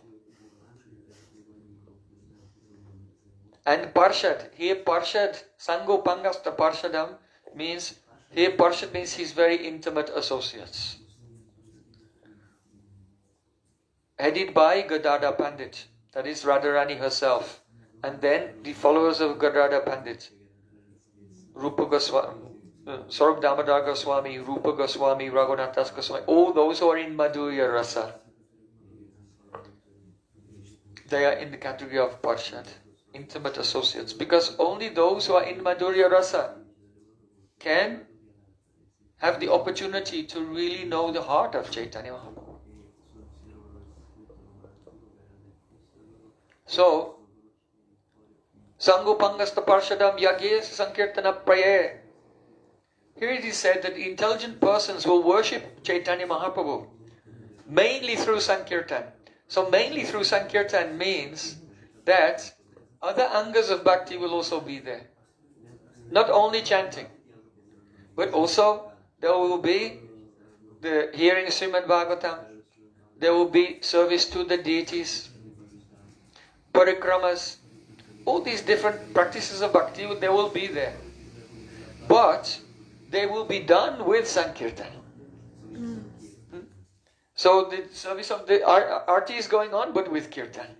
And Parshad, here Parshad, Sango Pangasta Parshadam means, here Parshad means his very intimate associates. Headed by Gadada Pandit, that is Radharani herself. And then the followers of Gadada Pandit, Rupa Goswami, Saurabh Damodar Goswami, Rupa Goswami, Raghunathas Goswami, all those who are in Madhurya Rasa. They are in the category of Parshad, intimate associates. Because only those who are in Madhurya Rasa can have the opportunity to really know the heart of Chaitanya Mahaprabhu. So, Sangupangasta Parshadam Yagye Sankirtana Praye. Here it is said that intelligent persons will worship Chaitanya Mahaprabhu mainly through Sankirtan. So mainly through Sankirtan means that other angas of bhakti will also be there. Not only chanting, but also there will be the hearing Srimad Bhagavatam, there will be service to the deities, parikramas, all these different practices of bhakti, they will be there. But they will be done with Sankirtan. So the service of the arti is going on, but with Kirtan.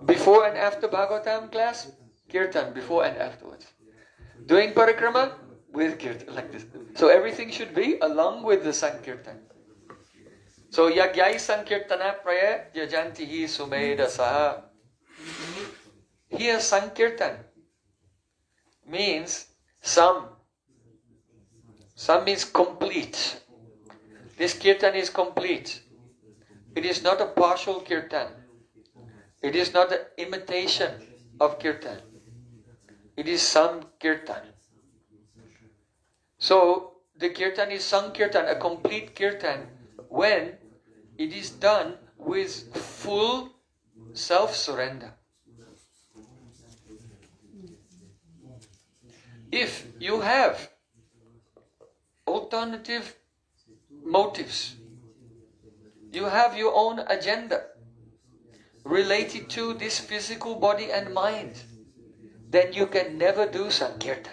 Before and after Bhagavatam class, Kirtan, before and afterwards. Doing parikrama, with Kirtan, like this. So everything should be along with the Sankirtan. So Yagyai Sankirtana Praya Yajantihi Sumeda Saha. Here Sankirtan means some. Some means complete. This kirtan is complete. It is not a partial kirtan. It is not an imitation of kirtan. It is some kirtan. So the kirtan is sankirtan, a complete kirtan, when it is done with full self-surrender. If you have alternative motives, you have your own agenda related to this physical body and mind, then you can never do Sankirtan.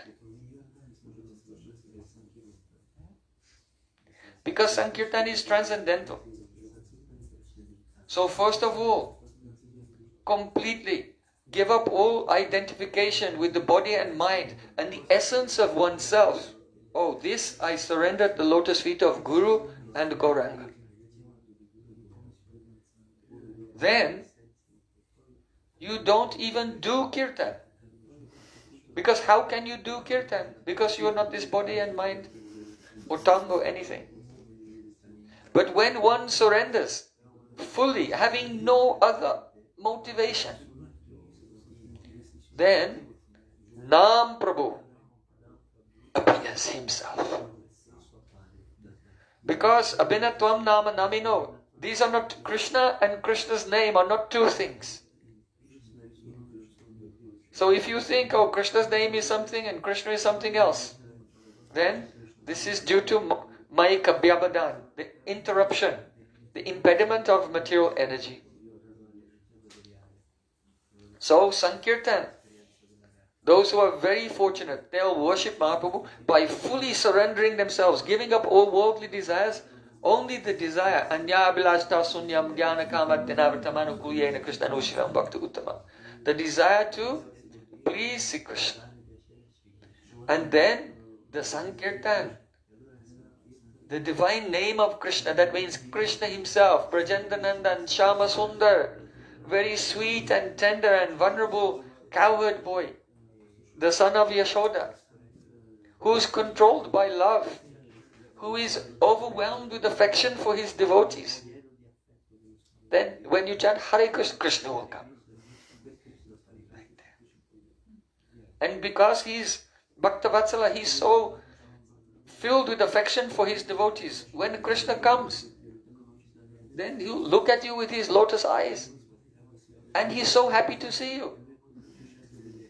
Because Sankirtan is transcendental. So first of all, completely give up all identification with the body and mind and the essence of oneself. Oh, this I surrendered the lotus feet of Guru and Gauranga. Then you don't even do kirtan. Because how can you do kirtan? Because you are not this body and mind or tongue or anything. But when one surrenders fully, having no other motivation, then Nam Prabhu appears himself. Because Abhinatvam Nama Namino, these are not, Krishna and Krishna's name are not two things. So if you think, oh, Krishna's name is something and Krishna is something else, then this is due to Mayika Bhyabadan, the interruption, the impediment of material energy. So Sankirtan, those who are very fortunate, they'll worship Mahaprabhu by fully surrendering themselves, giving up all worldly desires, only the desire, Anya Abhilashta Sunyam Jnana Kamadyanavritamanu Kuyena Krishnanushivam Bhakti Uttama. The desire to please Sri Krishna. And then the Sankirtan, the divine name of Krishna, that means Krishna himself, Brajendanandan, Shama Sundar, very sweet and tender and vulnerable cowherd boy, the son of Yashoda, who is controlled by love, who is overwhelmed with affection for his devotees. Then when you chant Hare Krishna, Krishna will come. Like that. And because he is Bhaktavatsala, he is so filled with affection for his devotees. When Krishna comes, then he'll look at you with his lotus eyes. And he's so happy to see you.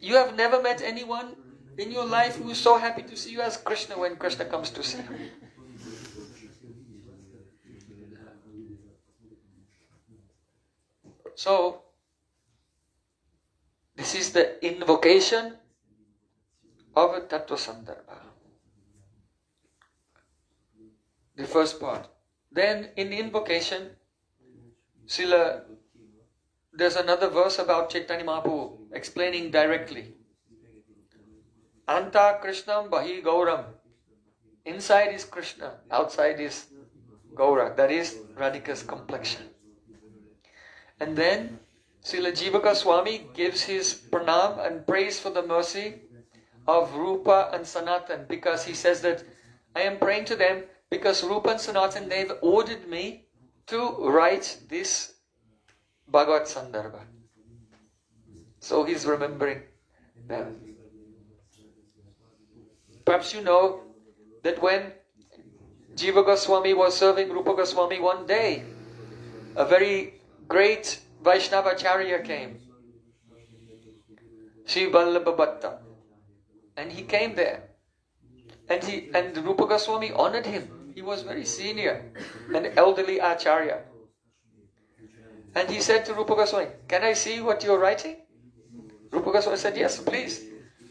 You have never met anyone in your life who is so happy to see you as Krishna when Krishna comes to see you. So, this is the invocation of a Tattva Sandarbhaa. The first part. Then in invocation, there's another verse about Chaitanya Mahaprabhu explaining directly. Anta Krishnam Bahi Gauram. Inside is Krishna, outside is Gaura. That is Radhika's complexion. And then Srila Jiva Goswami gives his pranam and praise for the mercy of Rupa and Sanatan, because he says that I am praying to them because Rupa and Sanatan, they've ordered me to write this Bhagavad Sandarbhaa. So he's remembering them. Perhaps you know that when Jiva Goswami was serving Rupa Goswami one day, a very great Vaishnava Acharya came, Sri Vallabha Bhatta, and he came there. And Rupa Goswami honored him. He was very senior, an elderly Acharya. And he said to Rupa Goswami, "Can I see what you're writing?" Rupa Goswami said, "Yes, please.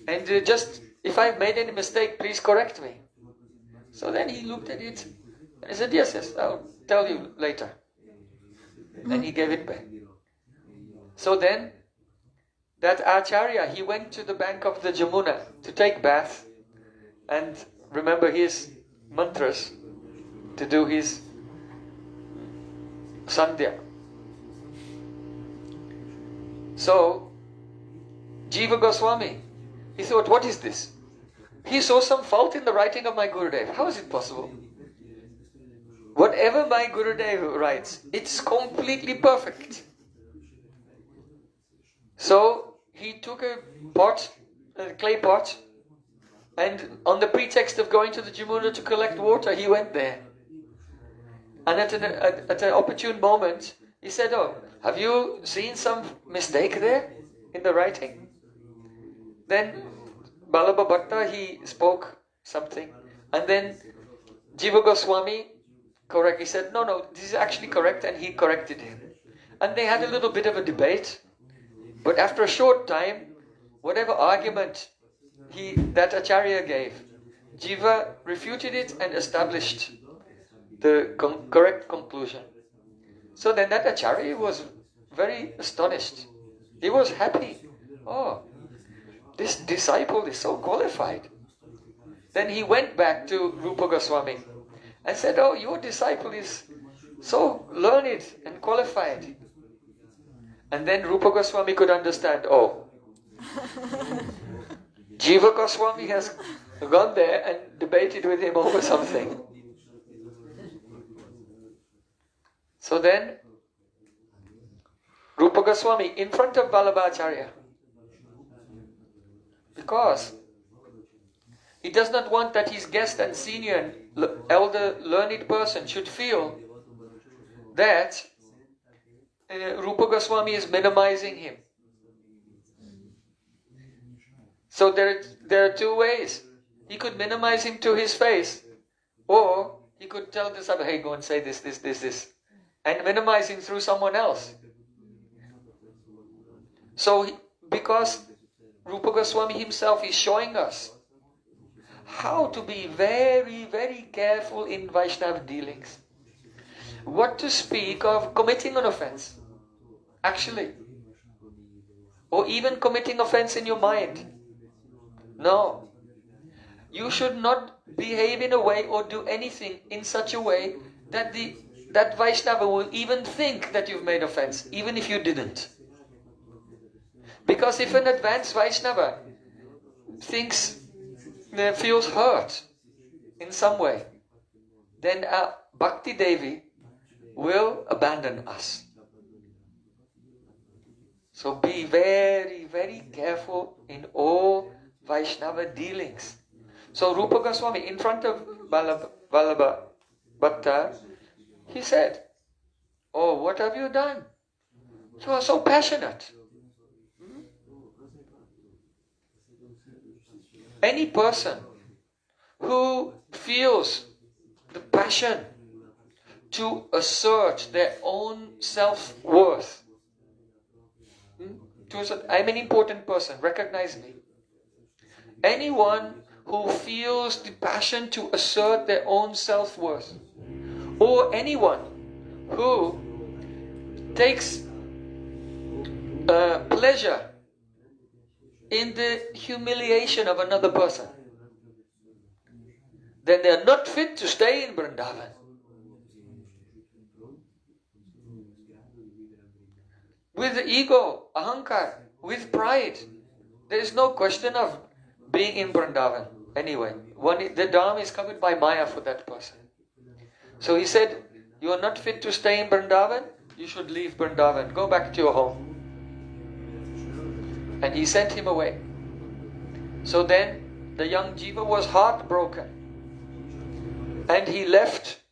And just, if I've made any mistake, please correct me." So then he looked at it and he said, yes, I'll tell you later. And he gave it back. So then, that Acharya, he went to the bank of the Jamuna to take bath and remember his mantras, to do his sandhya. So, Jiva Goswami, he thought, what is this? He saw some fault in the writing of my Gurudev. How is it possible? Whatever my Gurudev writes, it's completely perfect. So, he took a pot, a clay pot, and on the pretext of going to the Jamuna to collect water, he went there. And at an opportune moment, he said, "Oh, have you seen some mistake there in the writing?" Then Vallabha Bhatta, he spoke something. And then Jiva Goswami he said, no, this is actually correct, and he corrected him. And they had a little bit of a debate. But after a short time, whatever argument that Acharya gave, Jiva refuted it and established the correct conclusion. So then that Acharya was very astonished. He was happy. Oh, this disciple is so qualified. Then he went back to Rupa Goswami and said, "Oh, your disciple is so learned and qualified." And then Rupa Goswami could understand, oh, Jiva Goswami has gone there and debated with him over something. So then, Rupa Goswami in front of Vallabhacharya, because he does not want that his guest and senior and elder learned person should feel that Rupa Goswami is minimizing him. So there are two ways. He could minimize him to his face, or he could tell the disciple, "Hey, go and say this, and minimize him through someone else." So, because Rupa Goswami himself is showing us how to be very, very careful in Vaishnava dealings. What to speak of committing an offense, actually. Or even committing offense in your mind. No. You should not behave in a way or do anything in such a way that that Vaishnava will even think that you've made offense, even if you didn't. Because if an advanced Vaishnava feels hurt in some way, then Bhakti Devi will abandon us. So be very, very careful in all Vaishnava dealings. So Rupa Goswami, in front of Vallabha Bhatta, he said, "Oh, what have you done? You are so passionate." Any person who feels the passion to assert their own self-worth, I'm an important person, recognize me. Anyone who feels the passion to assert their own self-worth, or anyone who takes pleasure in the humiliation of another person, then they are not fit to stay in Vrindavan. With ego, ahankar, with pride, there is no question of being in Vrindavan. Anyway, the Dham is covered by Maya for that person. So he said, "You are not fit to stay in Vrindavan, you should leave Vrindavan, go back to your home." and he sent him away. So then the young Jiva was heartbroken, and he left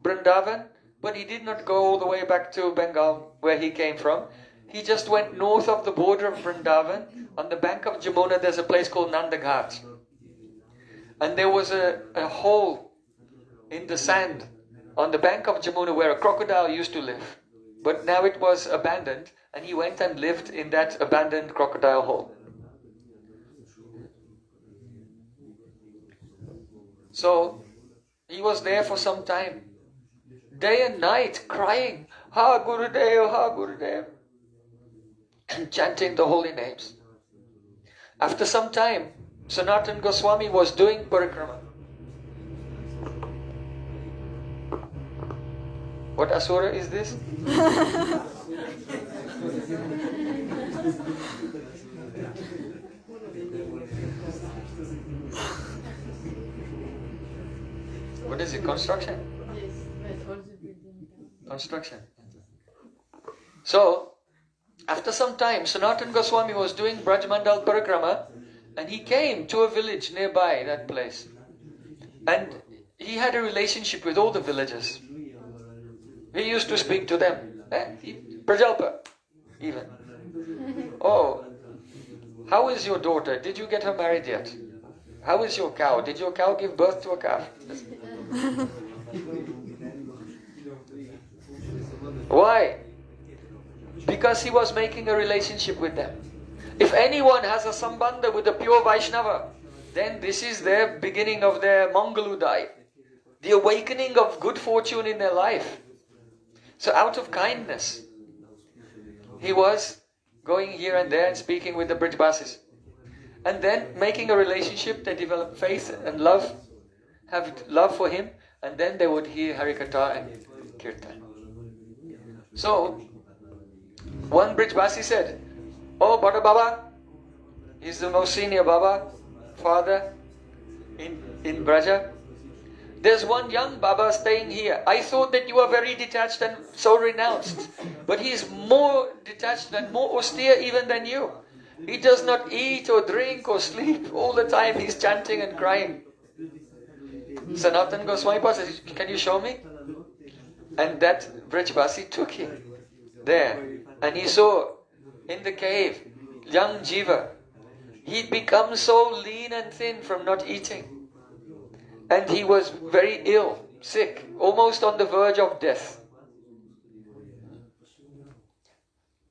Vrindavan, but he did not go all the way back to Bengal where he came from. He just went north of the border of Vrindavan. On the bank of Jamuna there's a place called Nandaghat, and there was a hole in the sand on the bank of Jamuna where a crocodile used to live, but now it was abandoned, and he went and lived in that abandoned crocodile hole. So he was there for some time, day and night, crying, Ha Gurudev, Ha Gurudev, and chanting the holy names. After some time, Sanatana Goswami was doing parikrama. What asura is this? What is it? Construction? Construction. So, after some time, Sanatana Goswami was doing Brajmandal Parikrama, and he came to a village nearby that place. And he had a relationship with all the villagers. He used to speak to them. Prajalpa, even. Oh, how is your daughter? Did you get her married yet? How is your cow? Did your cow give birth to a calf? Why? Because he was making a relationship with them. If anyone has a sambandha with a pure Vaishnava, then this is their beginning of their Mangaludai, the awakening of good fortune in their life. So out of kindness, he was going here and there and speaking with the Brijbasis. And then making a relationship, they developed faith and love, have love for him, and then they would hear Harikatha and Kirtan. So, one Brijbasi said, Oh, Bada Baba, he's the most senior Baba, father in Braja. There's one young Baba staying here. I thought that you were very detached and so renounced. But he's more detached and more austere even than you. He does not eat or drink or sleep. All the time he's chanting and crying. Sanatana Goswami says, can you show me? And that Brajbasi took him there. And he saw in the cave, young Jiva. He'd become so lean and thin from not eating. And he was very ill, sick, almost on the verge of death.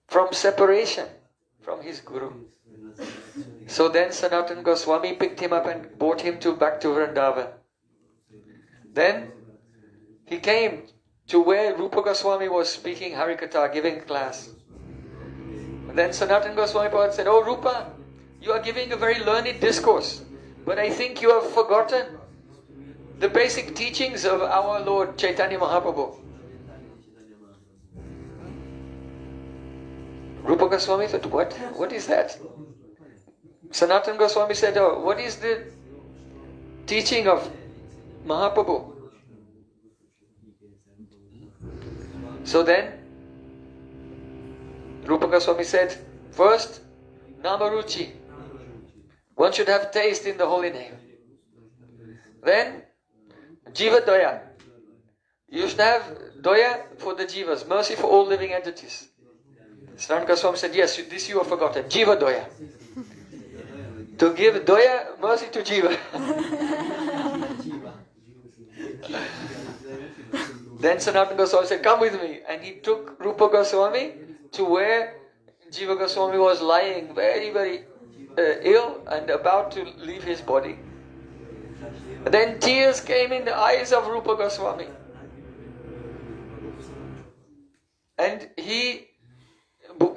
From separation from his Guru. So then Sanatana Goswami picked him up and brought him back to Vrindavan. Then he came to where Rupa Goswami was speaking Harikatha, giving class. And then Sanatana Goswami said, Oh Rupa, you are giving a very learned discourse, but I think you have forgotten the basic teachings of our Lord Chaitanya Mahaprabhu. Rupa Goswami said, what? What is that? Sanatana Goswami said, oh, what is the teaching of Mahaprabhu? So then, Rupa Goswami said, first, Namaruchi. One should have taste in the holy name. Then, Jiva Doya. You should have Doya for the Jivas, mercy for all living entities. Sanatana Goswami said, yes, this you have forgotten. Jiva Doya. To give Doya, mercy to Jiva. Then Sanatana Goswami said, come with me. And he took Rupa Goswami to where Jiva Goswami was lying very, very ill and about to leave his body. Then tears came in the eyes of Rupa Goswami. And he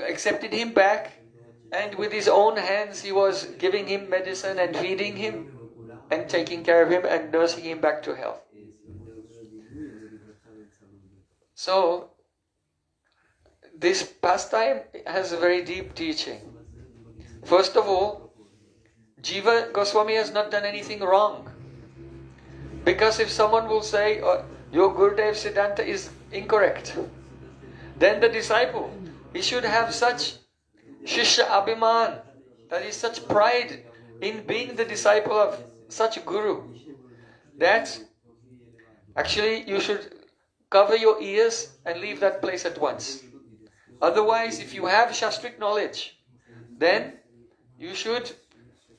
accepted him back, and with his own hands he was giving him medicine and feeding him and taking care of him and nursing him back to health. So, this pastime has a very deep teaching. First of all, Jiva Goswami has not done anything wrong. Because if someone will say, oh, your Gurudev Siddhanta is incorrect, then the disciple, he should have such Shishya Abhiman, That is such pride in being the disciple of such a guru that actually you should cover your ears and leave that place at once. Otherwise, if you have Shastric knowledge, then you should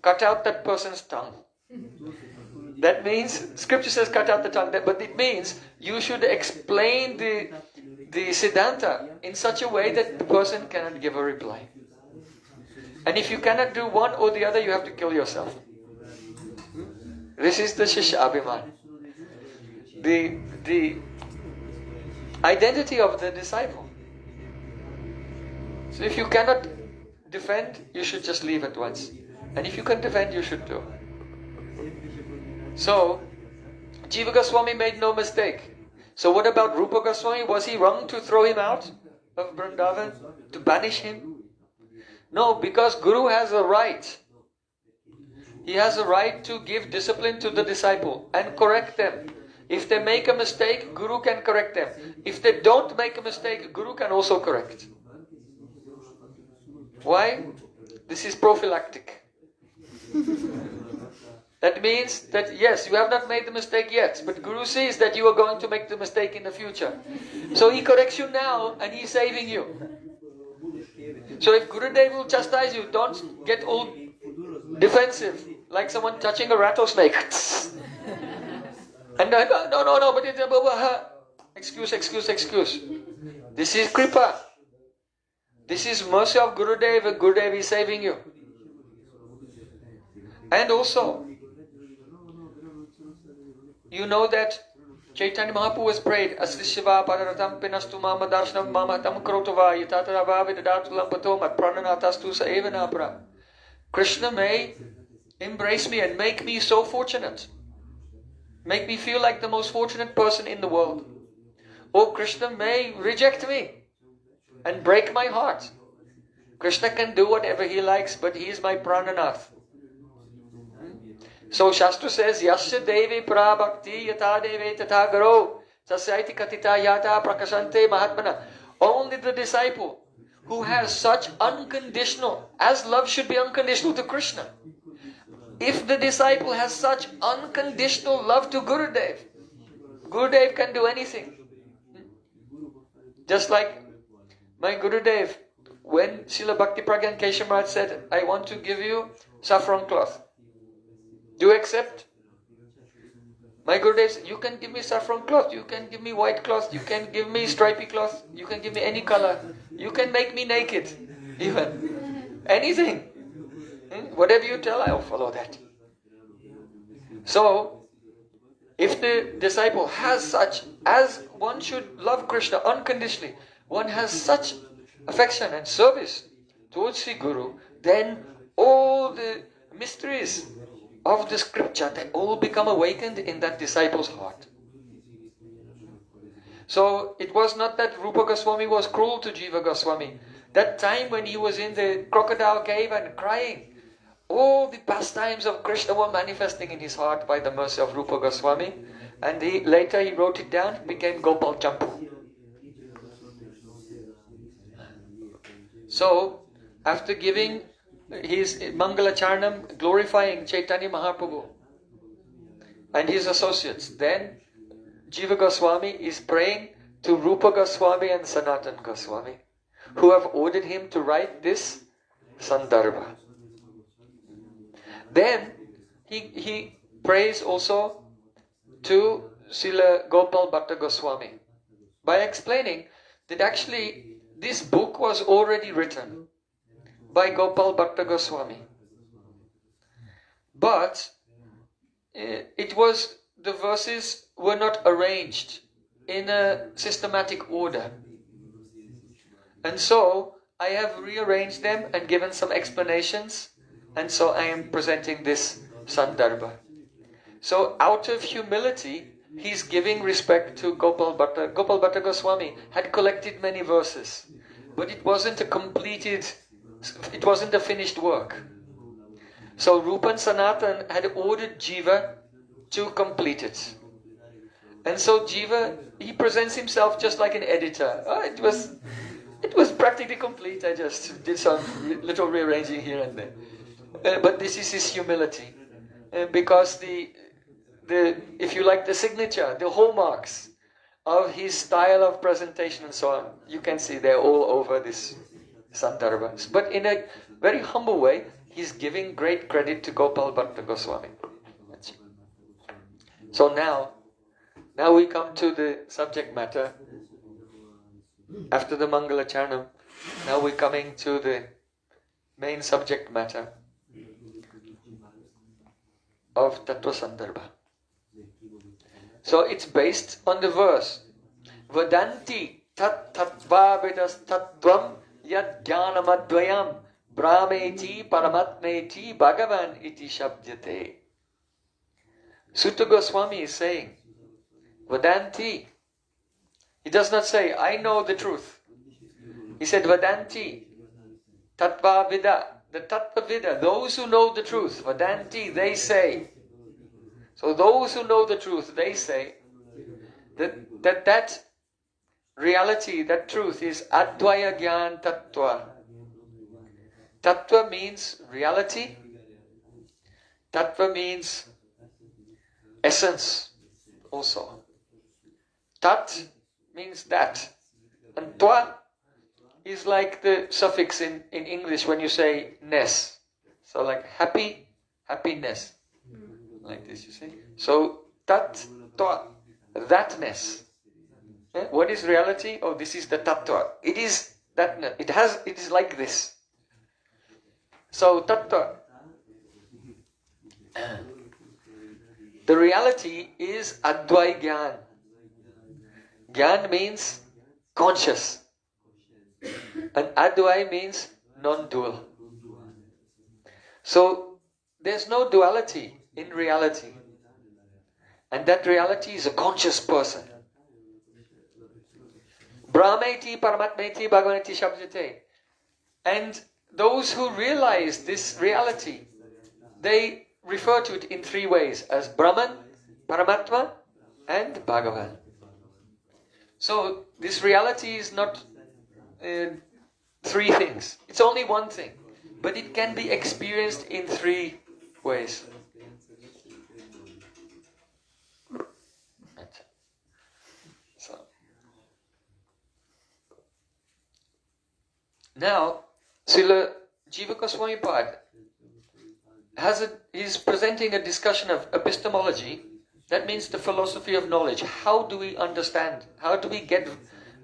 cut out that person's tongue. That means, scripture says cut out the tongue, but it means you should explain the Siddhanta in such a way that the person cannot give a reply. And if you cannot do one or the other, you have to kill yourself. This is the Shishya Abhiman. The identity of the disciple. So if you cannot defend, you should just leave at once. And if you can defend, you should do. So, Jiva Goswami made no mistake. So what about Rupa Goswami? Was he wrong to throw him out of Vrindavan? To banish him? No, because Guru has a right. He has a right to give discipline to the disciple and correct them. If they make a mistake, Guru can correct them. If they don't make a mistake, Guru can also correct. Why? This is prophylactic. That means that yes, you have not made the mistake yet, but Guru sees that you are going to make the mistake in the future. So he corrects you now and he is saving you. So if Gurudev will chastise you, don't get all defensive, like someone touching a rattlesnake. And no, but it's excuse. This is Kripa. This is mercy of Gurudev, and Gurudev is saving you. And also, you know that Chaitanya Mahaprabhu was prayed, Asli Shiva Padaratam Pinastu Mama Darshanam Mama Tam Krotava Yatatara Vidadatul Lampato Mat Prananatastu Saevanapra. Krishna may embrace me and make me so fortunate. Make me feel like the most fortunate person in the world. Or Krishna may reject me and break my heart. Krishna can do whatever he likes, but he is my prananath. So Shastra says, Yasya Devi Prabhakti Yata Deve Tata Garo Sasaiti Katita Yata Prakasante Mahatmana. Only the disciple who has such unconditional, as love should be unconditional to Krishna. If the disciple has such unconditional love to Gurudev, Gurudev can do anything. Just like my Gurudev, when Srila Bhakti Pragyan Keshav Maharaj said, I want to give you saffron cloth. Do you accept? My Gurudev said, you can give me saffron cloth, you can give me white cloth, you can give me stripy cloth, you can give me any color, you can make me naked, even. Anything. Whatever you tell, I'll follow that. So, if the disciple has such, as one should love Krishna unconditionally, one has such affection and service towards Sri Guru, then all the mysteries of the scripture, they all become awakened in that disciple's heart. So it was not that Rupa Goswami was cruel to Jiva Goswami. That time when he was in the crocodile cave and crying, all the pastimes of Krishna were manifesting in his heart by the mercy of Rupa Goswami. And later he wrote it down, it became Gopal Champu. So, after giving his Mangala Charnam, glorifying Chaitanya Mahaprabhu and his associates, then Jiva Goswami is praying to Rupa Goswami and Sanatan Goswami, who have ordered him to write this Sandarbhaa. Then he prays also to Srila Gopal Bhatta Goswami by explaining that actually this book was already written by Gopal Bhatta Goswami. But the verses were not arranged in a systematic order. And so I have rearranged them and given some explanations, and so I am presenting this Sandarbhaa. So out of humility, he's giving respect to Gopal Bhatta. Gopal Bhatta Goswami had collected many verses, but it wasn't a finished work. So Rupa and Sanatan had ordered Jiva to complete it. And so Jiva, he presents himself just like an editor. It was practically complete. I just did some little rearranging here and there. But this is his humility. Because if you like, the signature, the hallmarks of his style of presentation and so on, you can see they're all over this Sandarbha. But in a very humble way, he's giving great credit to Gopal Bhatta Goswami. So now we come to the subject matter. After the Mangala Charanam, now we're coming to the main subject matter of Tattva Sandarbha. So it's based on the verse Vadanti tat tattva vedas tattvam yad jnanamadvayam brahmeti paramatmeti bhagavan iti shabdyate. Sutta Goswami is saying Vadanti. He does not say, I know the truth. He said Vadanti tattva vida. The Tattva Vida, those who know the truth, Vadanti, they say. So those who know the truth, they say that reality, that truth is Advaya Gyan Tattva. Tattva means reality. Tattva means essence also. Tat means that. And Tva is like the suffix in English when you say ness. So like happy, happiness. Like this, you see. So tat, tva, thatness. What is reality? Oh, this is the tattva. It is that. It is like this. So tattva. The reality is advai gyan. Gyan means conscious. And advai means non-dual. So there's no duality in reality. And that reality is a conscious person. Brahmeti paramatmeti bhagavaniti shabdyate. And those who realize this reality, they refer to it in three ways, as Brahman, Paramatma and Bhagavan. So this reality is not three things. It's only one thing. But it can be experienced in three ways. So, now, Srila Jiva Goswami Pad is presenting a discussion of epistemology. That means the philosophy of knowledge. How do we understand? How do we get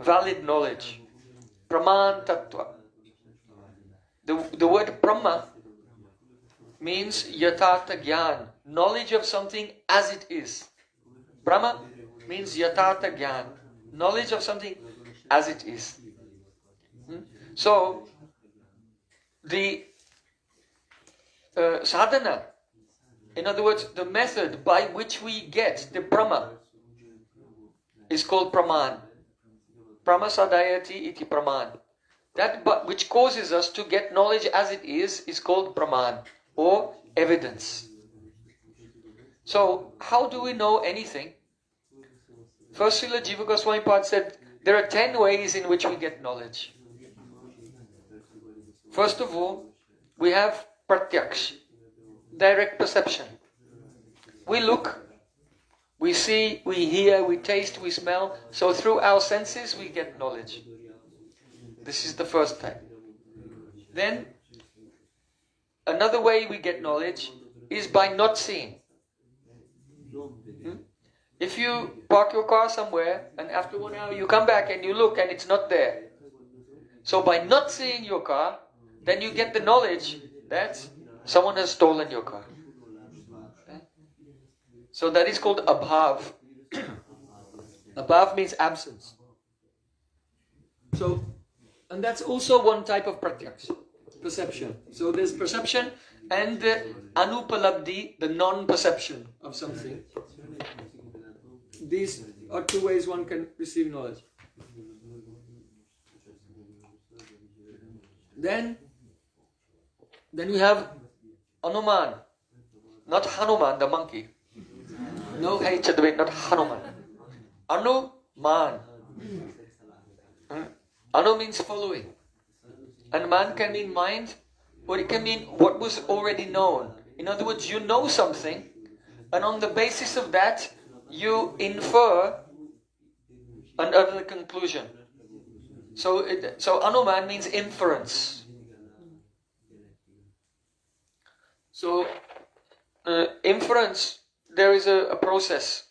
valid knowledge? Praman Tattva. The word Brahma means Yatartha Gyan, knowledge of something as it is. Brahma means Yatartha Gyan, knowledge of something as it is. So, the sadhana, in other words, the method by which we get the Brahma is called Praman. Pramasadayati iti Praman. That which causes us to get knowledge as it is called Praman, or evidence. So, how do we know anything? First, Srila Jiva Goswami Pad said, there are 10 ways in which we get knowledge. First of all, we have pratyaksh, direct perception. We look, we see, we hear, we taste, we smell. So through our senses we get knowledge. This is the first type. Then, another way we get knowledge is by not seeing. If you park your car somewhere and after 1 hour you come back and you look and it's not there. So by not seeing your car, then you get the knowledge that someone has stolen your car. Okay? So that is called abhav. Abhav means absence. So, and that's also one type of pratyaks, perception. So there's perception and the anupalabdhi, the non-perception of something. These are two ways one can receive knowledge. Then we have Anuman, not Hanuman, the monkey. No H at the way, not Hanuman. Anuman. Anu means following. And man can mean mind or it can mean what was already known. In other words, you know something, and on the basis of that, you infer another conclusion. So Anuman means inference. So inference, there is a process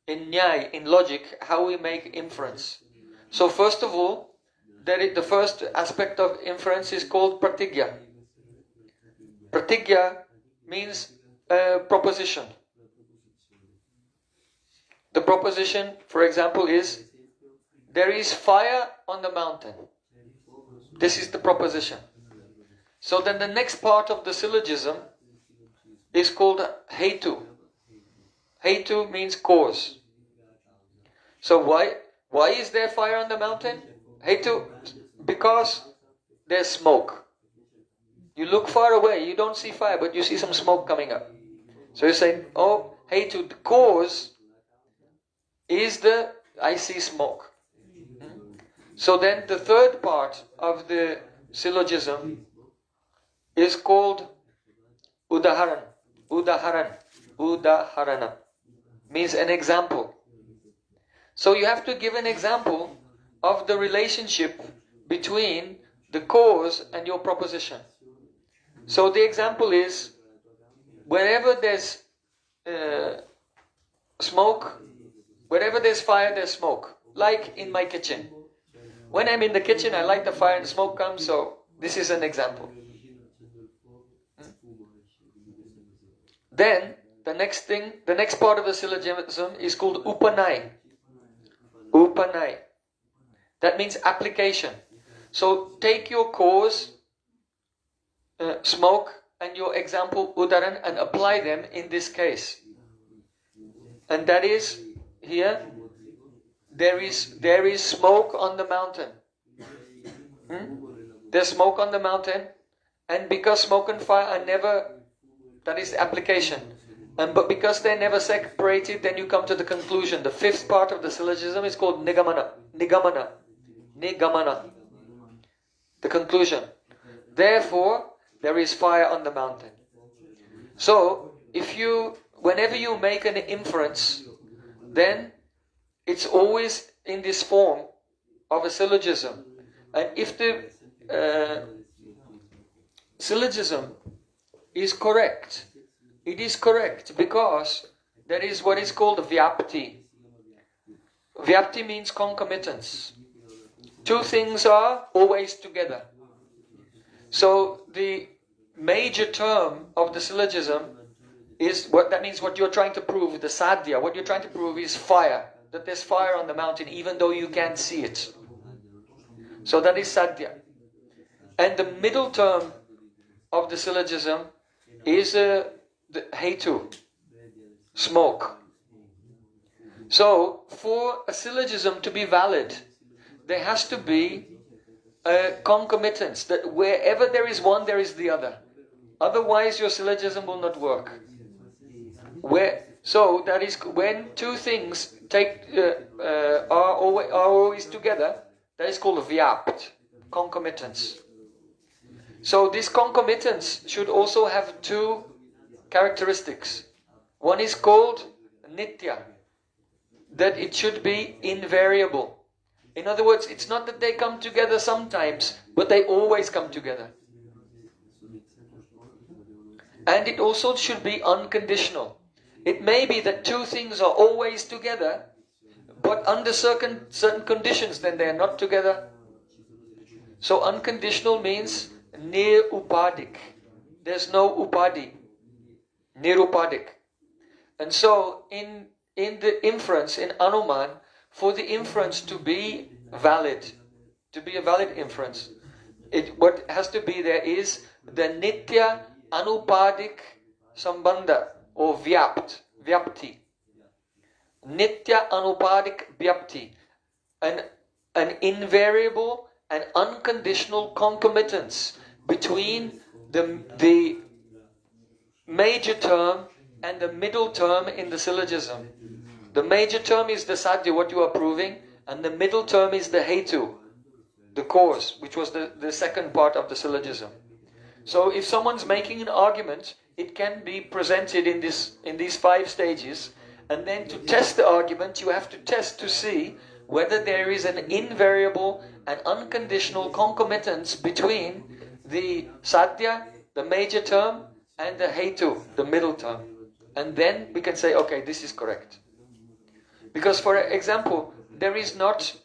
in Nyaya, in logic, how we make inference. So first of all, the first aspect of inference is called pratigya. Pratigya means proposition. The proposition, for example, is there is fire on the mountain. This is the proposition. So then the next part of the syllogism is called hetu. Hetu means cause. So why is there fire on the mountain? Hetu, because there's smoke. You look far away, you don't see fire, but you see some smoke coming up. So you say, oh, hetu, the cause is I see smoke. So then the third part of the syllogism is called udaharan. Udaharana means an example. So you have to give an example of the relationship between the cause and your proposition. So the example is, wherever there's smoke, wherever there's fire, there's smoke. Like in my kitchen. When I'm in the kitchen, I light the fire and smoke comes, so this is an example. Then, the next part of the syllogism is called upanai. Upanai. That means application. So, take your cause, smoke, and your example, udaran, and apply them in this case. And that is, here, there is smoke on the mountain. There's smoke on the mountain, and because smoke and fire are never, that is the application. But because they're never separated, then you come to the conclusion. The fifth part of the syllogism is called nigamana. The conclusion. Therefore, there is fire on the mountain. So, whenever you make an inference, then it's always in this form of a syllogism. And if the syllogism is correct, it is correct because there is what is called vyapti. Vyapti means concomitance. Two things are always together. So the major term of the syllogism is that means what you're trying to prove, the sadhya. What you're trying to prove is fire. That there's fire on the mountain even though you can't see it. So that is sadhya. And the middle term of the syllogism is the hetu, smoke. So for a syllogism to be valid, there has to be a concomitance, that wherever there is one, there is the other. Otherwise your syllogism will not work. So that is when two things are always together, that is called vyapt, concomitance. So this concomitance should also have two characteristics. One is called nitya, that it should be invariable. In other words, it's not that they come together sometimes, but they always come together. And it also should be unconditional. It may be that two things are always together, but under certain conditions, then they are not together. So unconditional means nir-upadik. There's no upadi. Nirupadik. And so in the inference, in Anuman, for the inference to be valid, to be a valid inference, what has to be there is the nitya anupadik sambandha, or vyapti. Nitya anupadik vyapti. An invariable and unconditional concomitance between the major term and the middle term in the syllogism. The major term is the sadhya, what you are proving, and the middle term is the hetu, the cause, which was the second part of the syllogism. So if someone's making an argument, it can be presented in these 5 stages, and then to test the argument, you have to test to see whether there is an invariable and unconditional concomitance between the sadhya, the major term, and the hetu, the middle term. And then we can say, okay, this is correct. Because, for example, there is not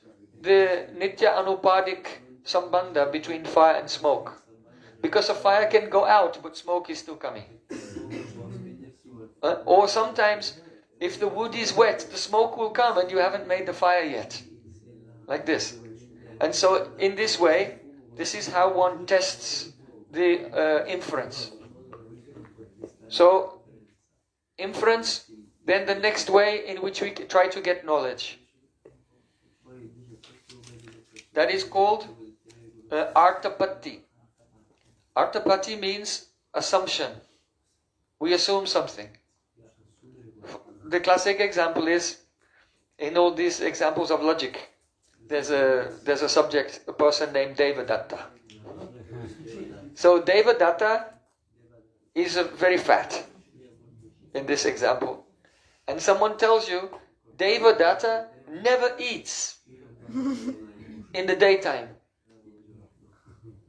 the nitya anupadik sambandha between fire and smoke. Because a fire can go out, but smoke is still coming. Or sometimes, if the wood is wet, the smoke will come and you haven't made the fire yet. Like this. And so, in this way, this is how one tests the inference. So, inference, then the next way in which we try to get knowledge. That is called arthapatti. Arthapatti means assumption. We assume something. The classic example is, in all these examples of logic, there's a subject, a person named Devadatta. So Devadatta is very fat in this example. And someone tells you, Devadatta never eats in the daytime.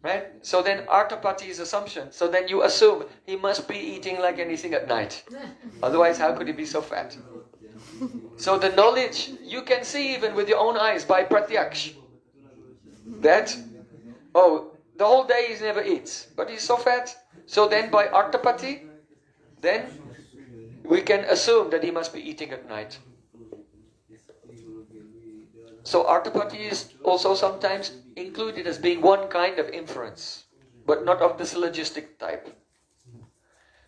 Right? So then arthapatti is assumption. So then you assume he must be eating like anything at night. Otherwise, how could he be so fat? So the knowledge, you can see even with your own eyes by pratyaksh. That, the whole day he never eats. But he's so fat. So then by arthapatti, then we can assume that he must be eating at night. So arthapatti is also sometimes included as being one kind of inference, but not of the syllogistic type.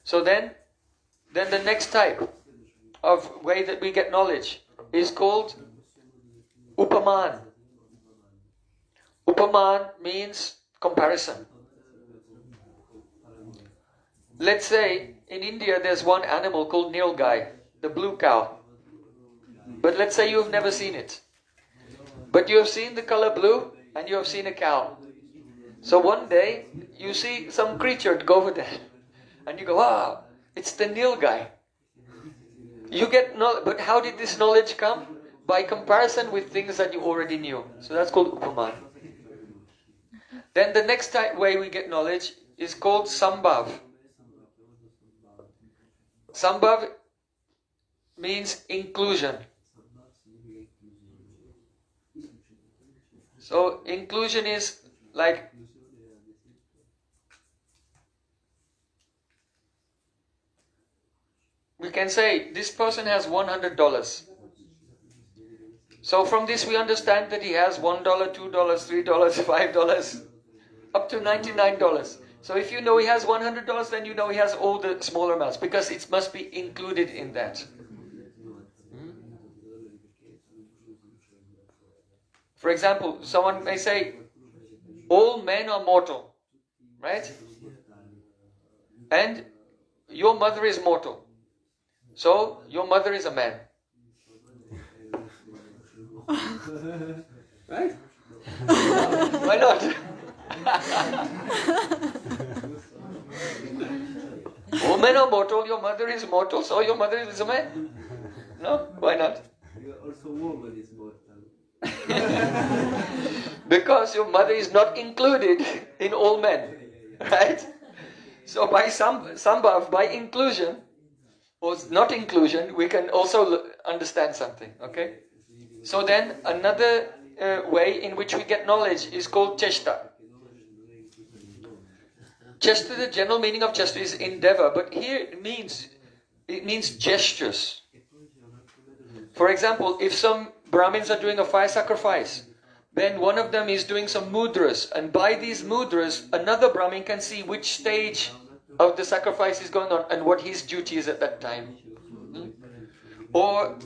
So then the next type of way that we get knowledge is called upaman. Upaman means comparison. Let's say in India there's one animal called nilgai, the blue cow. But let's say you've never seen it. But you have seen the color blue and you have seen a cow. So one day you see some creature go over there and you go, wow, it's the nilgai. You get knowledge, but how did this knowledge come? By comparison with things that you already knew. So that's called upaman. Then the next way we get knowledge is called sambhav. Sambhav means inclusion. So inclusion is like, we can say this person has $100. So from this we understand that he has $1, $2, $3, $5, up to $99. So if you know he has $100, then you know he has all the smaller amounts, because it must be included in that. For example, someone may say, all men are mortal, right? And your mother is mortal. So, your mother is a man. Right? Why not? All men are mortal, your mother is mortal, so your mother is a man. No? Why not?
Also, woman is mortal.
Because your mother is not included in all men, right? So by sambhav, by inclusion, or not inclusion, we can also understand something, okay? So then another way in which we get knowledge is called chesta. Chesta, the general meaning of chesta is endeavor, but here it means gestures. For example, if some Brahmins are doing a fire sacrifice, then one of them is doing some mudras, and by these mudras, another Brahmin can see which stage of the sacrifice is going on and what his duty is at that time. Or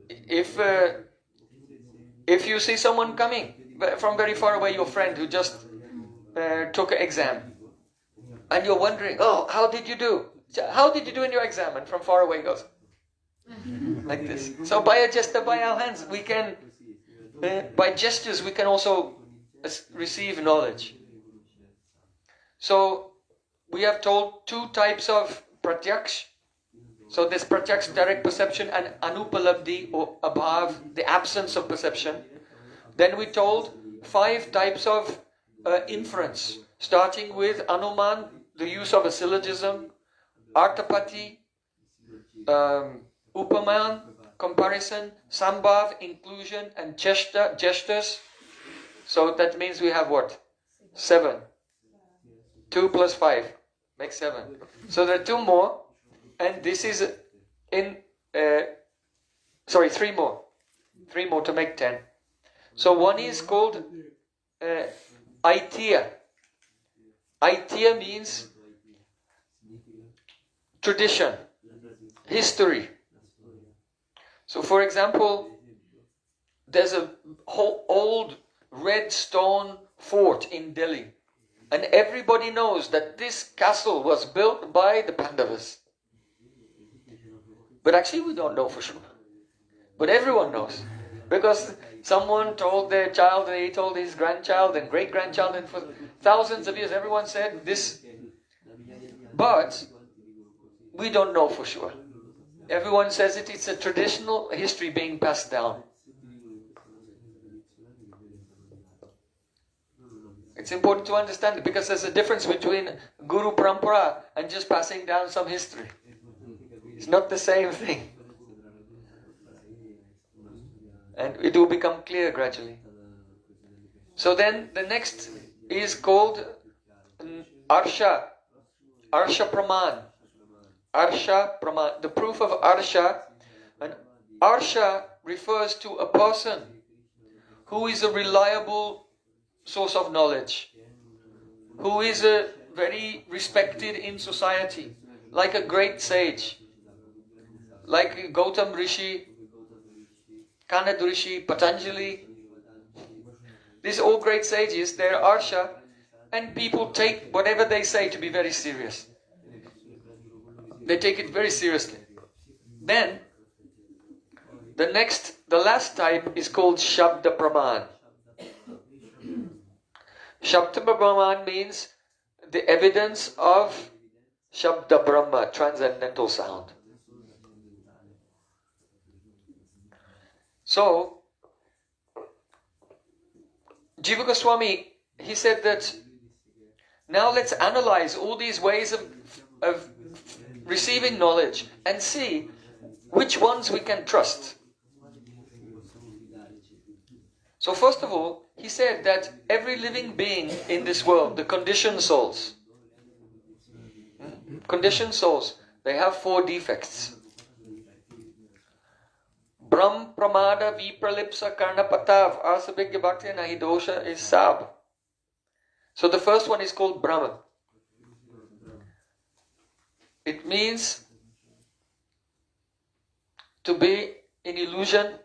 if you see someone coming from very far away, your friend who just took an exam, and you're wondering, oh, how did you do? How did you do in your exam? And from far away he goes, like this. So by a gesture, by our hands, we can, by gestures, we can also receive knowledge. So we have told two types of pratyaksh. So there's pratyaksh, direct perception, and anupalabdhi or abhav, the absence of perception. Then we told 5 types of inference, starting with anuman, the use of a syllogism, artapati, upaman, comparison, sambhav, inclusion, and cheshta, gestures. So that means we have what? 7. 2 plus 5 makes 7. So there are 2 more, and this is in 3 more. 3 more to make 10. So one is called Aitya. Aitya means tradition, history. So for example, there's a whole old red stone fort in Delhi, and everybody knows that this castle was built by the Pandavas. But actually we don't know for sure. But everyone knows. Because someone told their child, and he told his grandchild and great-grandchild, and for thousands of years everyone said this. But we don't know for sure. Everyone says it's a traditional history being passed down. It's important to understand it because there's a difference between Guru Parampara and just passing down some history. It's not the same thing. And it will become clear gradually. So then the next is called Arsha. Arsha Praman. Arsha Praman. The proof of Arsha. And Arsha refers to a person who is a reliable source of knowledge, who is very respected in society, like a great sage, like Gautam Rishi, Kanad Rishi, Patanjali. These are all great sages, they're Arsha, and people take whatever they say to be very serious. They take it very seriously. Then, the last type is called Shabda Praman. Shabda Praman means the evidence of Shabda Brahma, transcendental sound. So, Jiva Goswami, he said that now let's analyze all these ways of receiving knowledge and see which ones we can trust. So first of all, he said that every living being in this world, the conditioned souls, they have 4 defects. Brahm, Pramada, Vipralipsa, Karnapatav, Asabhigya Bhakti, Nahi Dosha is Sab. So the first one is called Brahma. It means to be in illusion,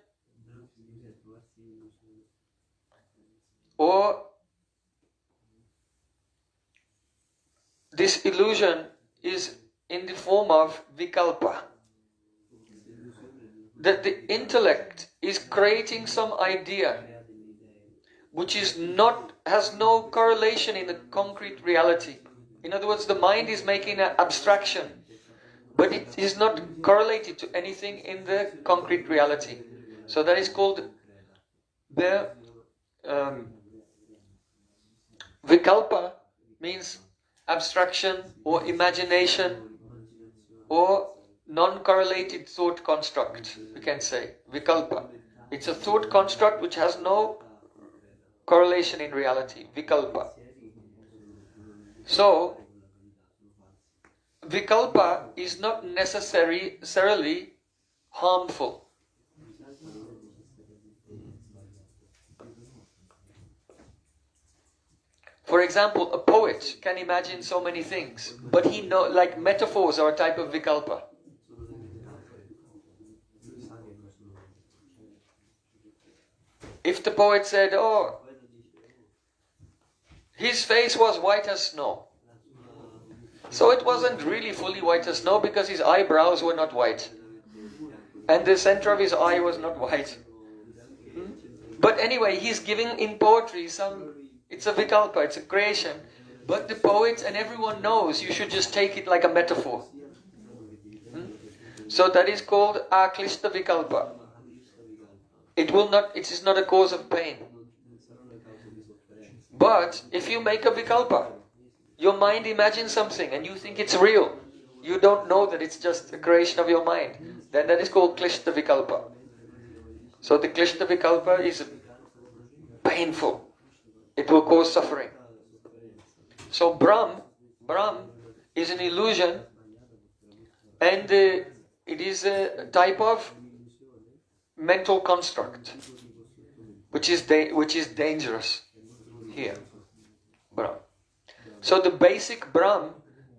or this illusion is in the form of vikalpa. That the intellect is creating some idea which has no correlation in the concrete reality. In other words, the mind is making an abstraction, but it is not correlated to anything in the concrete reality. So that is called the vikalpa, means abstraction or imagination or non-correlated thought construct, we can say, vikalpa. It's a thought construct which has no correlation in reality, vikalpa. So, vikalpa is not necessarily harmful. For example, a poet can imagine so many things, but like metaphors are a type of vikalpa. If the poet said, oh, his face was white as snow. So it wasn't really fully white as snow because his eyebrows were not white. And the center of his eye was not white. But anyway, he's giving in poetry it's a vikalpa, it's a creation. But the poet and everyone knows you should just take it like a metaphor. So that is called aklishta vikalpa. It is not a cause of pain. But if you make a vikalpa, your mind imagines something and you think it's real. You don't know that it's just a creation of your mind. Then that is called klishta vikalpa. So the klishta vikalpa is painful. It will cause suffering. So Brahm is an illusion, and it is a type of mental construct which is dangerous here. Brahm. So the basic Brahm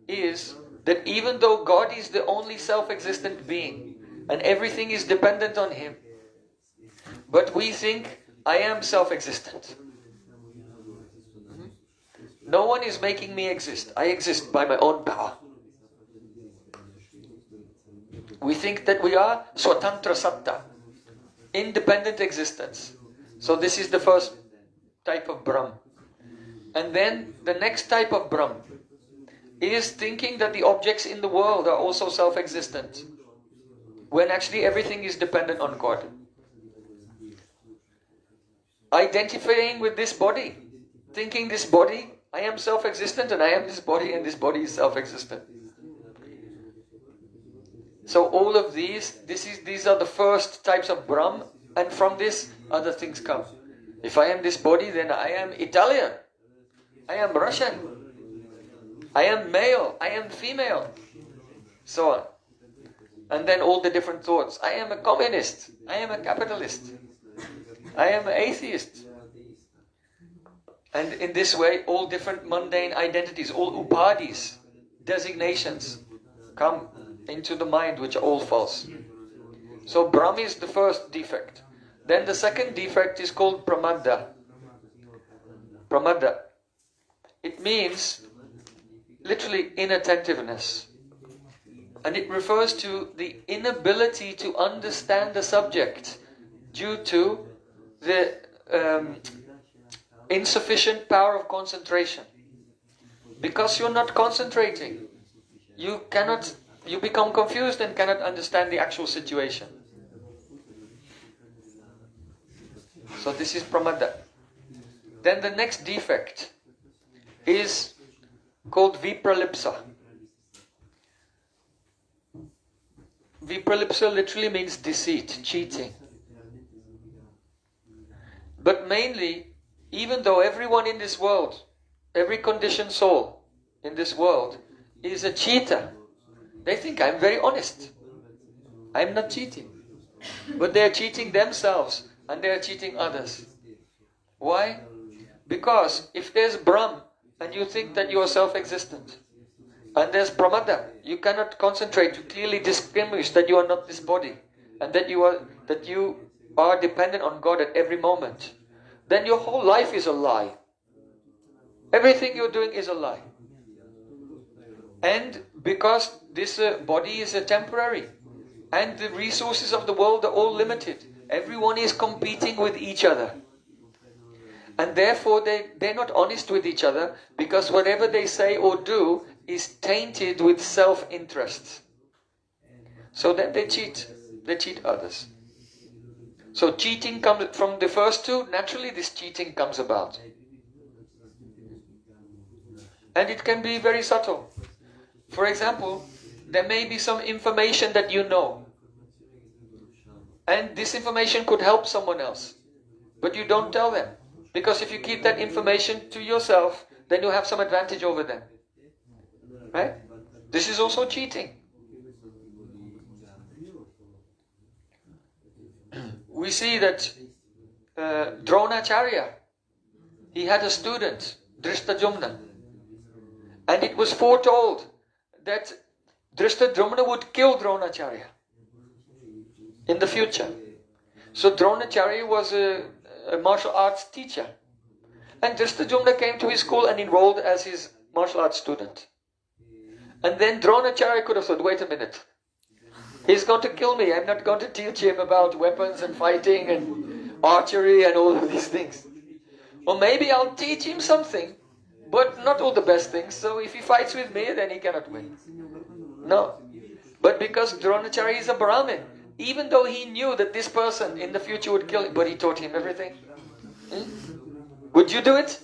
is that even though God is the only self-existent being and everything is dependent on Him, but we think I am self-existent. No one is making me exist. I exist by my own power. We think that we are swatantra satta, independent existence. So this is the first type of Brahm. And then the next type of Brahm is thinking that the objects in the world are also self-existent, when actually everything is dependent on God. Identifying with this body, thinking this body, I am self-existent and I am this body and this body is self-existent. So all of these are the first types of Brahm, and from this other things come. If I am this body, then I am Italian, I am Russian, I am male, I am female, so on. And then all the different thoughts. I am a communist, I am a capitalist, I am an atheist. And in this way, all different mundane identities, all upadhis, designations, come into the mind, which are all false. So Brahm is the first defect. Then the second defect is called pramada. Pramada. It means literally inattentiveness. And it refers to the inability to understand the subject due to the insufficient power of concentration. Because you're not concentrating, you become confused and cannot understand the actual situation. So this is pramada. Then the next defect is called vipralipsa. Vipralipsa literally means deceit, cheating. But mainly, even though everyone in this world, every conditioned soul in this world is a cheater, they think I'm very honest. I'm not cheating. But they are cheating themselves and they are cheating others. Why? Because if there's Brahm and you think that you are self-existent, and there's pramada, you cannot concentrate to clearly distinguish that you are not this body and that you are dependent on God at every moment, then your whole life is a lie. Everything you're doing is a lie. And because this body is temporary and the resources of the world are all limited, everyone is competing with each other. And therefore they're not honest with each other, because whatever they say or do is tainted with self-interest. So then they cheat others. So cheating comes from the first two. Naturally this cheating comes about. And it can be very subtle. For example, there may be some information that you know. And this information could help someone else. But you don't tell them. Because if you keep that information to yourself, then you have some advantage over them. Right? This is also cheating. We see that Dronacharya, he had a student, Drishtadyumna, and it was foretold that Drishtadyumna would kill Dronacharya in the future. So Dronacharya was a martial arts teacher, and Drishtadyumna came to his school and enrolled as his martial arts student. And then Dronacharya could have thought, wait a minute, he's going to kill me. I'm not going to teach him about weapons and fighting and archery and all of these things. Well, maybe I'll teach him something but not all the best things. So if he fights with me, then he cannot win. No. But because Dronacharya is a Brahmin, even though he knew that this person in the future would kill him, but he taught him everything. Would you do it?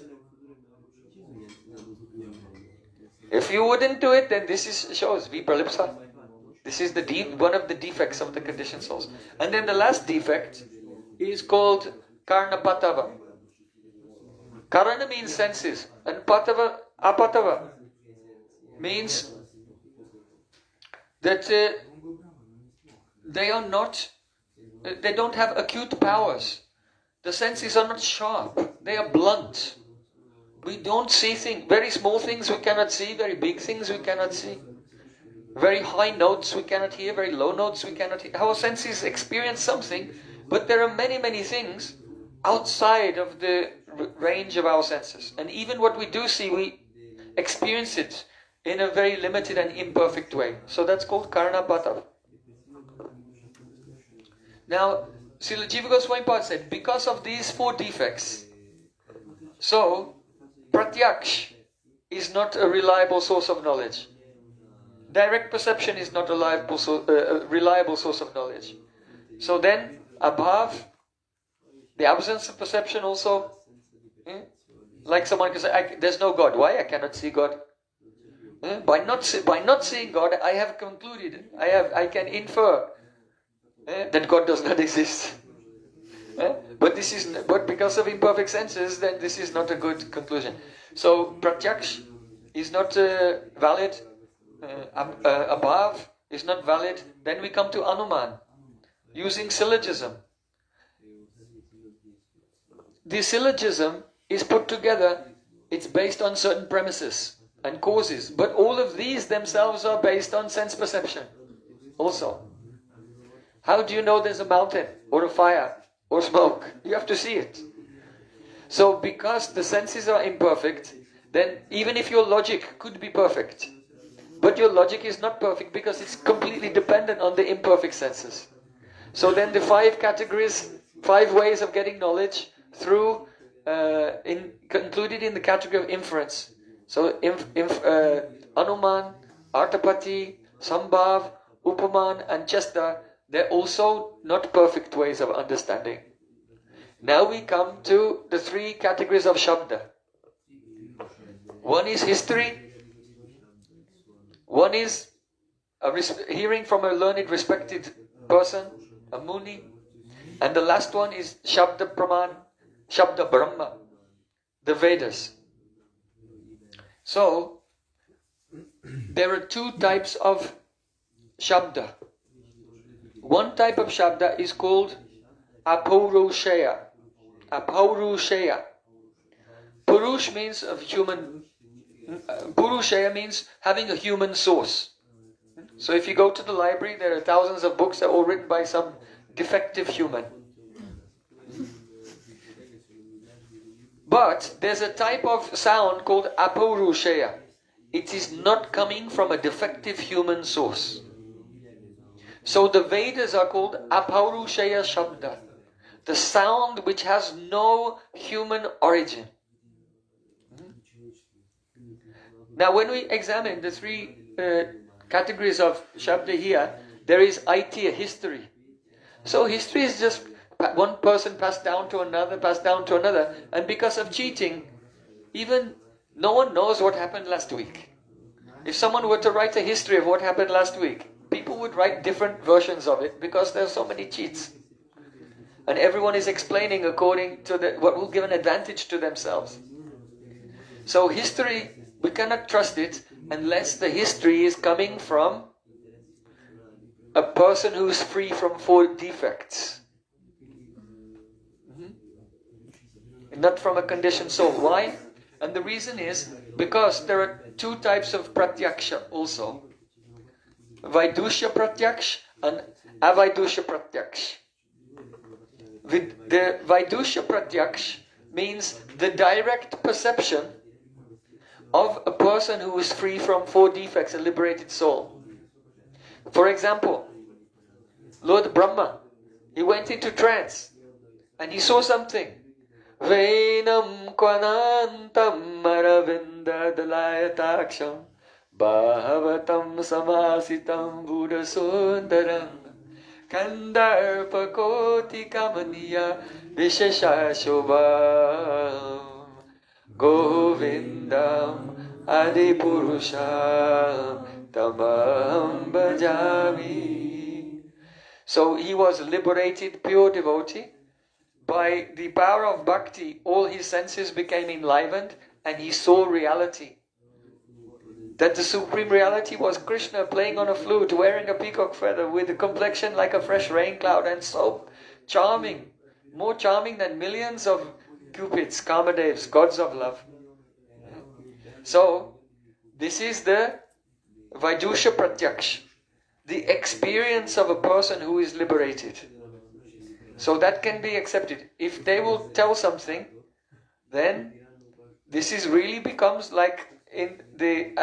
If you wouldn't do it, then this shows vipralipsa. This is one of the defects of the conditioned souls. And then the last defect is called karna patava. Karana means senses, and patava, apatava, means that they don't have acute powers. The senses are not sharp, they are blunt. We don't see things, very small things we cannot see, very big things we cannot see. Very high notes we cannot hear, very low notes we cannot hear. Our senses experience something, but there are many, many things outside of the range of our senses. And even what we do see, we experience it in a very limited and imperfect way. So that's called karnapata. Now, Srila Jiva Goswami said, because of these 4 defects, so pratyaksh is not a reliable source of knowledge. Direct perception is not a reliable source of knowledge. So then, abhav, the absence of perception also, like someone can say, there's no God. Why? I cannot see God. By not seeing God, I have concluded, I can infer that God does not exist. But because of imperfect senses, then this is not a good conclusion. So pratyaksh is not valid. Abhav is not valid. Then we come to anuman, using syllogism. The syllogism is put together, it's based on certain premises and causes, but all of these themselves are based on sense perception also. How do you know there's a mountain or a fire or smoke? You have to see it. So because the senses are imperfect, then even if your logic could be perfect, but your logic is not perfect because it's completely dependent on the imperfect senses. So then the 5 categories, 5 ways of getting knowledge through, included in the category of inference. So Anuman, Artapati, Sambhav, Upaman and Chesta, they're also not perfect ways of understanding. Now we come to the 3 categories of Shabda. One is history, one is hearing from a learned, respected person, a Muni, and the last one is Shabda Praman, Shabda Brahma, the Vedas. So, there are 2 types of Shabda. One type of Shabda is called Apaurushaya. Apaurushaya. Purush means of human. Purushaya means having a human source. So if you go to the library, there are thousands of books that are all written by some defective human. But there's a type of sound called Apaurushaya. It is not coming from a defective human source. So the Vedas are called Apaurushaya Shabda, the sound which has no human origin. Now when we examine the 3 categories of Shabda here, there is Aitya, history. So history is just one person passed down to another, and because of cheating, even no one knows what happened last week. If someone were to write a history of what happened last week, people would write different versions of it because there are so many cheats. And everyone is explaining according to what will give an advantage to themselves. So history, we cannot trust it unless the history is coming from a person who is free from 4 defects. Not from a conditioned soul. Why? And the reason is because there are 2 types of pratyaksha also. Vaidusha pratyaksh and avaidusha pratyaksh. The Vaidusha pratyaksh means the direct perception of a person who is free from 4 defects, a liberated soul. For example, Lord Brahma, he went into trance and he saw something Venam Kwanantam Maravindadalayataksam Bhavatam Samasitam Buddha Sundaram Kandarpakoti Kamaniya Vishesha Shobham Govindam Adipurusham Tamam Bhajami. So he was liberated, pure devotee. By the power of bhakti, all his senses became enlivened and he saw reality. That the supreme reality was Krishna playing on a flute, wearing a peacock feather with a complexion like a fresh rain cloud and so charming, more charming than millions of cupids, kamadevs, gods of love. So, this is the Vaidusha Pratyaksh, the experience of a person who is liberated. So that can be accepted. If they will tell something, then this is really becomes like in the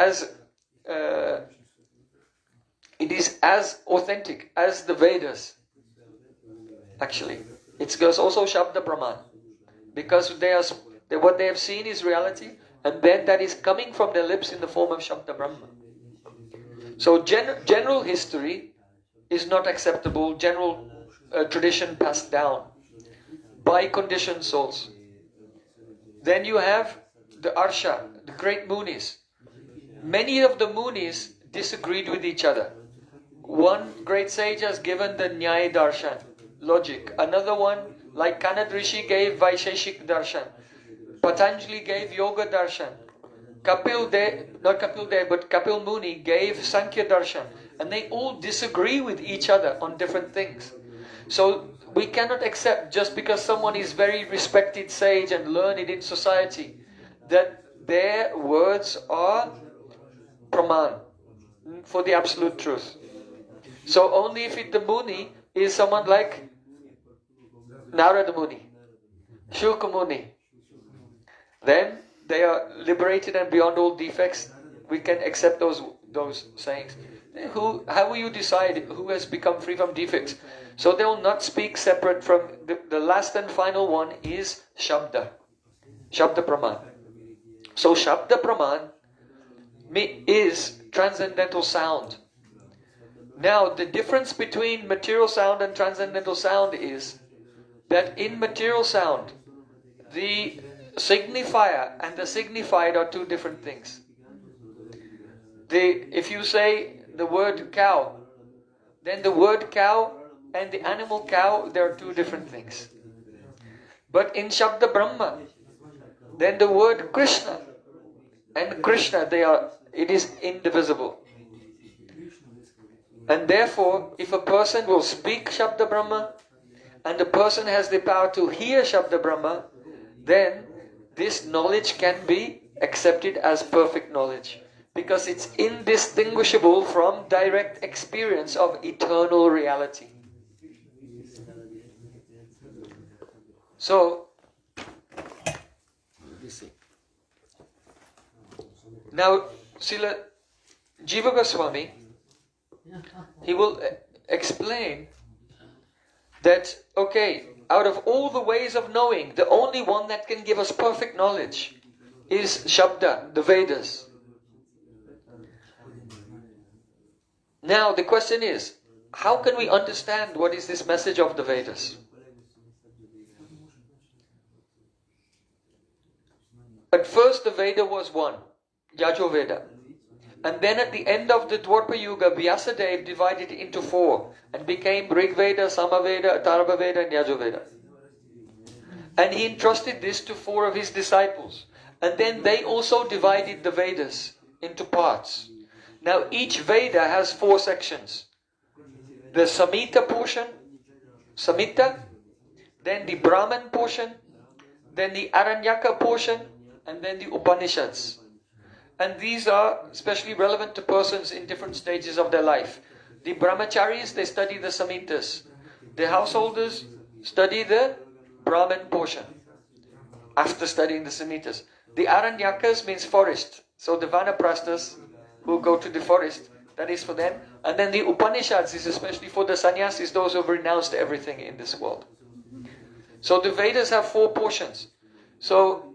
it is as authentic as the Vedas. Actually, it goes also Shabda Praman, because what they have seen is reality, and then that is coming from their lips in the form of Shabda Brahma. So general history is not acceptable. General tradition passed down by conditioned souls. Then you have the Arsha, the great Munis. Many of the Munis disagreed with each other. One great sage has given the Nyaya Darshan, logic. Another one, like Kanad Rishi, gave Vaisheshik Darshan. Patanjali gave Yoga Darshan. Kapil Muni gave Sankhya Darshan. And they all disagree with each other on different things. So we cannot accept just because someone is very respected sage and learned in society that their words are praman for the absolute truth. So only if the Muni is someone like Narada Muni, Shuka Muni, then they are liberated and beyond all defects. We can accept those sayings. How will you decide who has become free from defects? So they will not speak separate from the last and final one is Shabda. Shabda Praman. So Shabda Praman is transcendental sound. Now the difference between material sound and transcendental sound is that in material sound, the signifier and the signified are two different things. If you say the word cow, then the word cow and the animal cow, they are two different things. But in Shabda Brahma, then the word Krishna and Krishna, it is indivisible. And therefore, if a person will speak Shabda Brahma and the person has the power to hear Shabda Brahma, then this knowledge can be accepted as perfect knowledge. Because it's indistinguishable from direct experience of eternal reality. So, now Srila Jiva Goswami, he will explain that, okay, out of all the ways of knowing, the only one that can give us perfect knowledge is Shabda, the Vedas. Now the question is, how can we understand what is this message of the Vedas? At first the Veda was one, Yajurveda. And then at the end of the Dwapara Yuga, Vyasadeva divided it into four and became Rig Veda, Samaveda, Atharva Veda and Yajurveda. And he entrusted this to four of his disciples. And then they also divided the Vedas into parts. Now each Veda has four sections. The Samhita portion, Samhita, then the Brahman portion, then the Aranyaka portion, and then the Upanishads. And these are especially relevant to persons in different stages of their life. The Brahmacharis, they study the Samhitas. The householders study the Brahman portion after studying the Samhitas. The Aranyakas means forest. So the Vanaprasthas who go to the forest, that is for them. And then the Upanishads is especially for the sannyasis, those who have renounced everything in this world. So the Vedas have four portions. So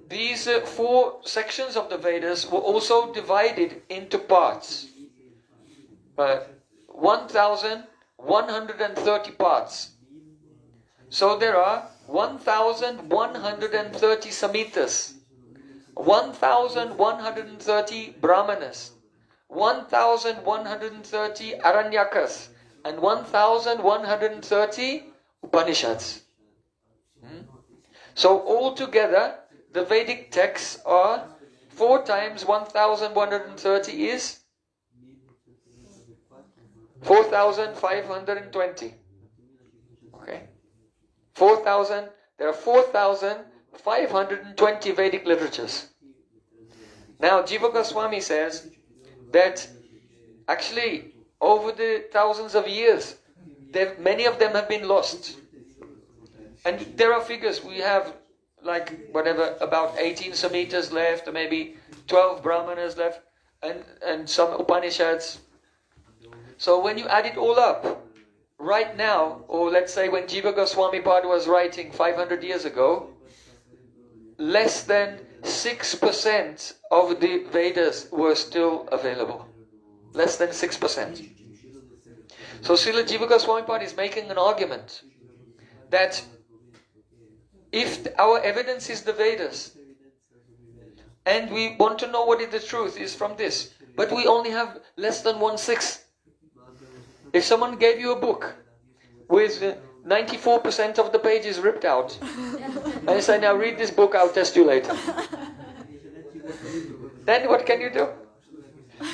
these 4 sections of the Vedas were also divided into parts. 1,130 parts. So there are 1,130 Samhitas, 1,130 Brahmanas, 1,130 Aranyakas, and 1,130 Upanishads. So altogether, the Vedic texts are 4 times 1,130 is 4,520. Okay. 4,000. There are 4,520 Vedic literatures. Now, Jiva Goswami says that actually over the thousands of years, many of them have been lost. And there are figures. We have about 18 Samhitas left, or maybe 12 Brahmanas left, and some Upanishads. So when you add it all up, right now, or let's say when Jiva Goswami Pad was writing 500 years ago, less than 6% of the Vedas were still available. Less than 6%. So Srila Jiva Goswami Pad is making an argument that if our evidence is the Vedas, and we want to know what is the truth is from this, but we only have less than 1/6. If someone gave you a book with 94% of the pages ripped out, and you say, now read this book, I'll test you later. Then what can you do?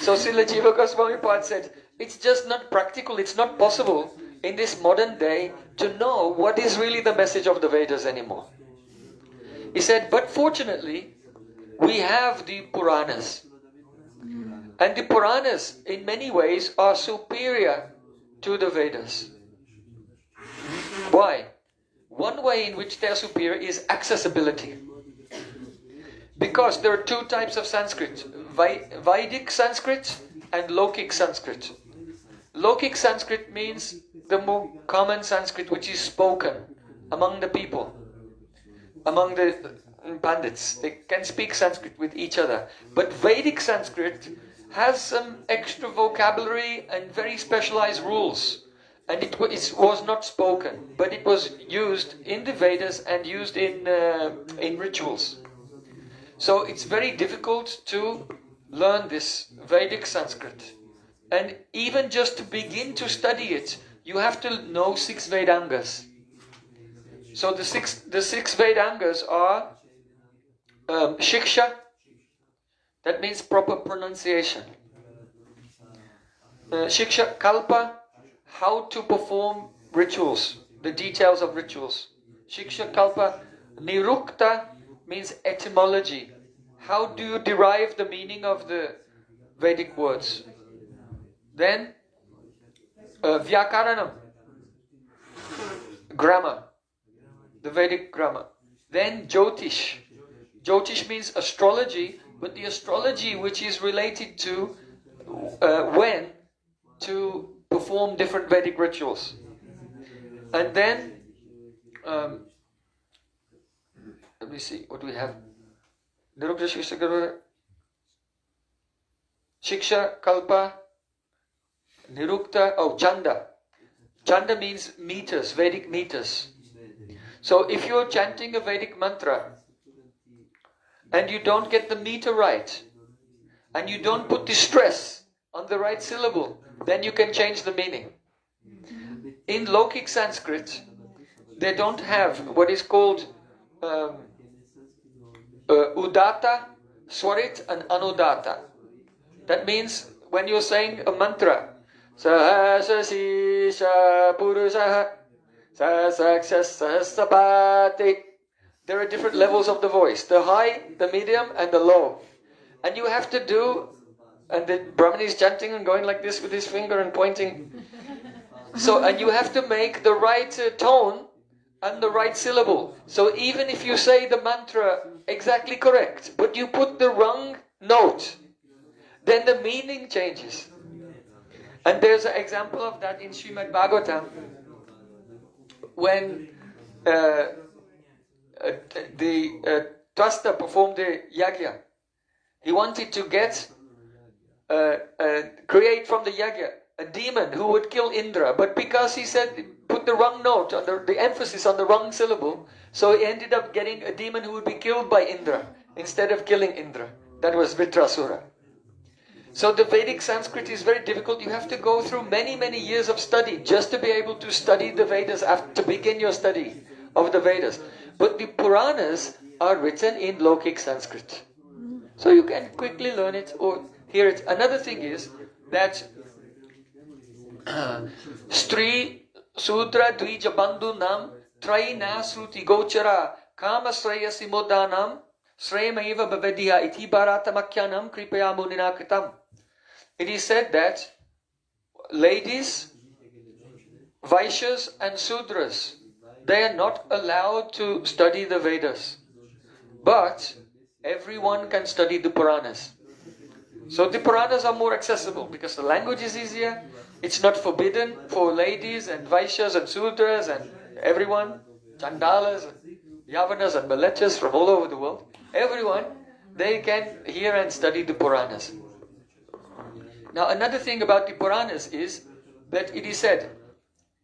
So Srila Jiva Goswami Pad said, it's just not practical, it's not possible in this modern day to know what is really the message of the Vedas anymore. He said, but fortunately, we have the Puranas. And the Puranas, in many ways, are superior to the Vedas. Why? One way in which they are superior is accessibility. Because there are 2 types of Sanskrit, Vedic Sanskrit and Lokic Sanskrit. Lokic Sanskrit means the more common Sanskrit which is spoken among the people, among the Pandits. They can speak Sanskrit with each other. But Vedic Sanskrit has some extra vocabulary and very specialized rules. And it was not spoken, but it was used in the Vedas and used in rituals. So it's very difficult to learn this Vedic Sanskrit. And even just to begin to study it, you have to know 6 Vedangas. So the six Vedangas are Shiksha, that means proper pronunciation. Shiksha Kalpa, how to perform rituals, the details of rituals. Shiksha Kalpa. Nirukta means etymology. How do you derive the meaning of the Vedic words? Then Vyakaranam, grammar, the Vedic grammar. Then Jyotish. Jyotish means astrology, but the astrology which is related to when to perform different Vedic rituals. And then, let me see what we have. Shiksha, Kalpa, Nirukta, Chanda. Chanda means meters, Vedic meters. So if you're chanting a Vedic mantra and you don't get the meter right, and you don't put the stress on the right syllable, then you can change the meaning. In Lokic Sanskrit, they don't have what is called Udata, Swarit and Anudata. That means when you're saying a mantra, Sahasa Sisha Purusaha Sasakshas Sahasapati, there are different levels of the voice, the high, the medium and the low. And you have to do, and the Brahmin is chanting and going like this with his finger and pointing. So, and you have to make the right tone and the right syllable. So even if you say the mantra exactly correct, but you put the wrong note, then the meaning changes. And there's an example of that in Srimad Bhagavatam, when Twasta performed the yagya. He wanted to create from the yagya a demon who would kill Indra, but because he put the wrong note on the emphasis on the wrong syllable, so he ended up getting a demon who would be killed by Indra instead of killing Indra. That was Vitrasura. So the Vedic Sanskrit is very difficult. You have to go through many, many years of study just to be able to study the Vedas, to begin your study of the Vedas. But the Puranas are written in Lokic Sanskrit. So you can quickly learn it or hear it. Another thing is that Stri Sudra Dvija Bandhu Nam Trai Na Sruti Gochara Kama Sraya Simodanam Sremaiva Bhavediya Iti Bharatamakyanam Kripaya Munina Kritam. It is said that ladies, Vaishyas and Sudras, they are not allowed to study the Vedas. But everyone can study the Puranas. So the Puranas are more accessible because the language is easier. It's not forbidden for ladies and Vaishyas and Sudras and everyone, Chandalas, Yavanas and Malechas from all over the world. Everyone, they can hear and study the Puranas. Now another thing about the Puranas is that it is said,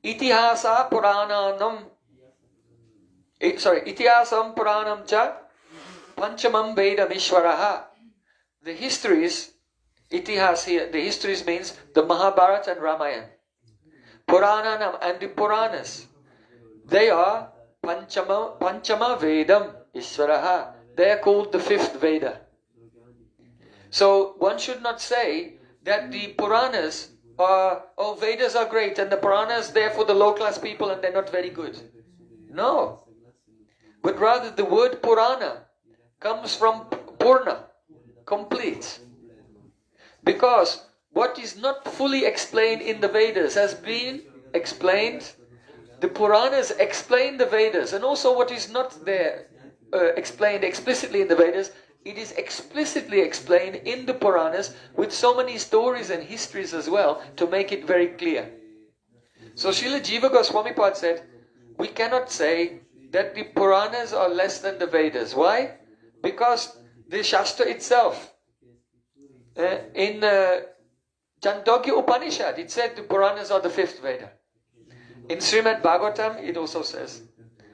Itihasa Puranam Itihasam Puranam cha Panchamam Vedam Ishvaraha. The histories, Itihas here, the histories means the Mahabharata and Ramayana. Purananam and the Puranas, they are Panchama Vedam Ishvaraha. They are called the fifth Veda. So one should not say that the Puranas are, Vedas are great and the Puranas, they're for the low class people and they're not very good. No. But rather the word Purana comes from Purna, complete. Because what is not fully explained in the Vedas has been explained. The Puranas explain the Vedas, and also what is not there explained explicitly in the Vedas, it is explicitly explained in the Puranas with so many stories and histories as well to make it very clear. So Srila Jiva Goswami Pad said, we cannot say that the Puranas are less than the Vedas. Why? Because the Shastra itself, in Chandogya Upanishad, it said the Puranas are the fifth Veda. In Srimad Bhagavatam, it also says.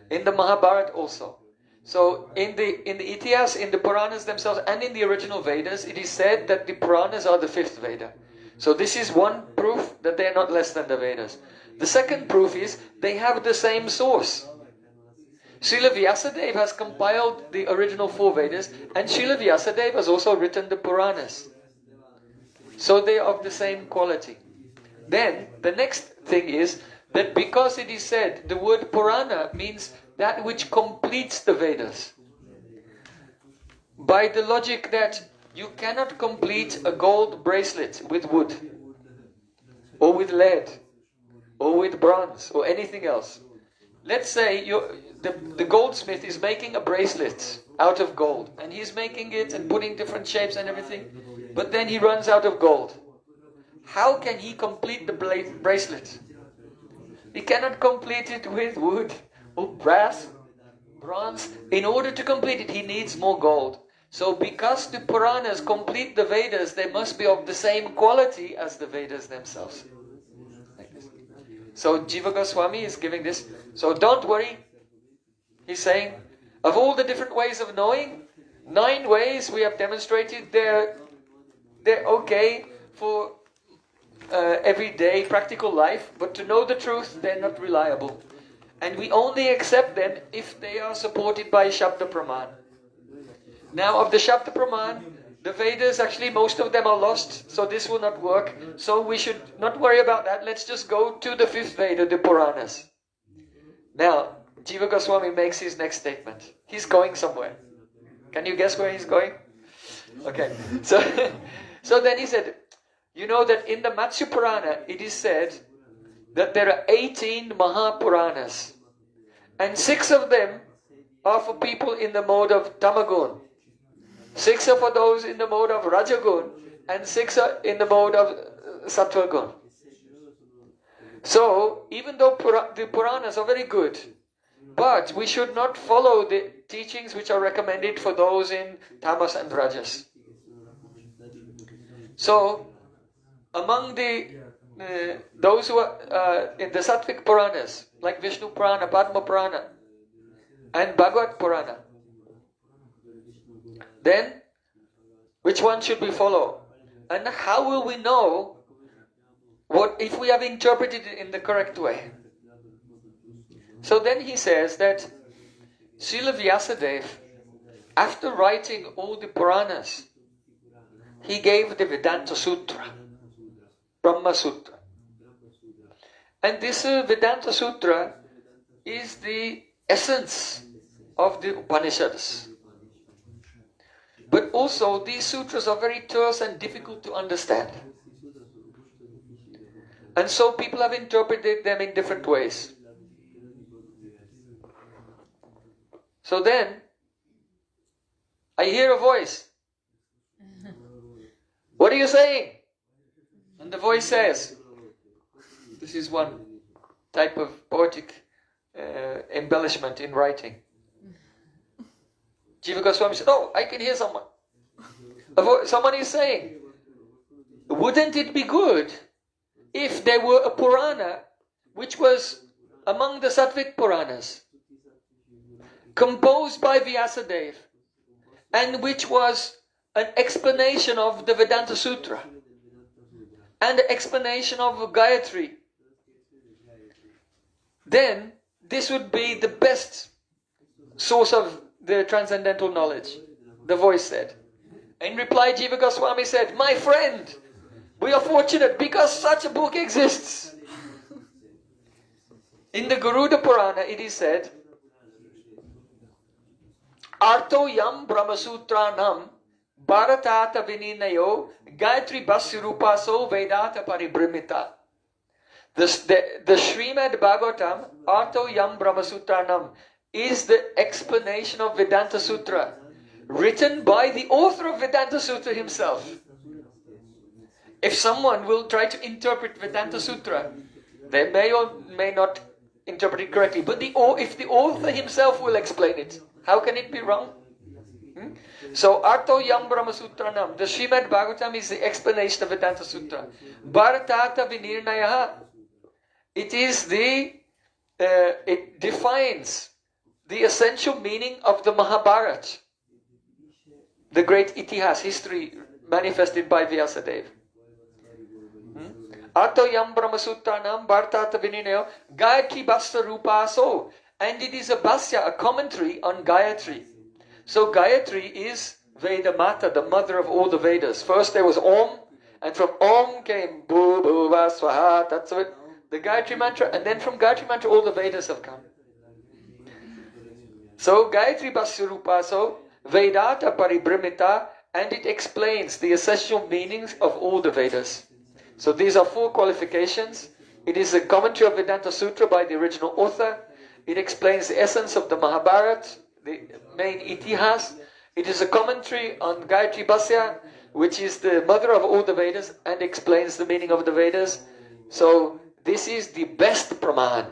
In the Mahabharata also. So in the Itihas, in the Puranas themselves, and in the original Vedas, it is said that the Puranas are the fifth Veda. So this is one proof that they are not less than the Vedas. The second proof is they have the same source. Srila Vyasadeva has compiled the original four Vedas, and Srila Vyasadeva has also written the Puranas. So they are of the same quality. Then the next thing is that because it is said the word Purana means that which completes the Vedas. By the logic that you cannot complete a gold bracelet with wood, or with lead, or with bronze, or anything else. Let's say the goldsmith is making a bracelet out of gold, and he's making it and putting different shapes and everything, but then he runs out of gold. How can he complete the bracelet? He cannot complete it with wood or brass, bronze. In order to complete it, he needs more gold. So because the Puranas complete the Vedas, they must be of the same quality as the Vedas themselves. Like this. So Jiva Goswami is giving this. So don't worry. He's saying, of all the different ways of knowing, 9 ways we have demonstrated they're okay for everyday practical life, but to know the truth, they're not reliable. And we only accept them if they are supported by Shabda Praman. Now, of the Shabda Praman, the Vedas, actually most of them are lost, so this will not work. So we should not worry about that. Let's just go to the fifth Veda, the Puranas. Now, Jiva Goswami makes his next statement. He's going somewhere. Can you guess where he's going? Okay. So then he said, you know that in the Matsya Purana, it is said that there are 18 Mahapuranas. And 6 of them are for people in the mode of Tamagun. 6 are for those in the mode of Rajagun. And 6 are in the mode of Sattvagun. So, even though the Puranas are very good, But we should not follow the teachings which are recommended for those in Tamas and Rajas. So, among those who are in the Sattvic Puranas, like Vishnu Purana, Padma Purana, and Bhagavad Purana, then which one should we follow? And how will we know what if we have interpreted it in the correct way? So then he says that Srila Vyasadeva, after writing all the Puranas, he gave the Vedanta Sutra, Brahma Sutra. And this Vedanta Sutra is the essence of the Upanishads. But also these sutras are very terse and difficult to understand. And so people have interpreted them in different ways. So then, I hear a voice. What are you saying? And the voice says, this is one type of poetic embellishment in writing. Jiva Goswami said, oh, I can hear someone. Someone is saying, wouldn't it be good if there were a Purana which was among the Sattvic Puranas, composed by Vyasadeva, and which was an explanation of the Vedanta Sutra, and an explanation of Gayatri? Then this would be the best source of the transcendental knowledge, the voice said. In reply, Jiva Goswami said, my friend, we are fortunate because such a book exists. In the Garuda Purana it is said, Arto yam brahmasutranam bharatata vininayo Gayatri Bhasyarupaso Vedata Paribrimita. The Srimad Bhagavatam, Arto yam brahmasutranam, is the explanation of Vedanta Sutra, written by the author of Vedanta Sutra himself. If someone will try to interpret Vedanta Sutra, they may or may not interpret it correctly, but if the author himself will explain it, how can it be wrong? So, Arto Yam Brahma Sutranam, the Srimad Bhagavatam is the explanation of Vedanta Sutra. Bharatata Vinirnayaha, it is it defines the essential meaning of the Mahabharata, the great itihas, history manifested by Vyasadeva. Arto Yam Brahma Sutranam Bharatata Vinirnayaha Gayatri Bhasyarupaso, and it is a bhasya, a commentary on Gayatri. So Gayatri is Veda Mata, the mother of all the Vedas. First there was Om, and from Om came Bhu Bhuva Swaha, that's it, the Gayatri Mantra, and then from Gayatri Mantra all the Vedas have come. So Gayatri Bhasyarupaso Vedata Paribrimita, and it explains the essential meanings of all the Vedas. So these are 4 qualifications. It is a commentary of Vedanta Sutra by the original author. It explains the essence of the Mahabharata, the main itihas. It is a commentary on Gayatri Bhasya, which is the mother of all the Vedas, and explains the meaning of the Vedas. So this is the best praman.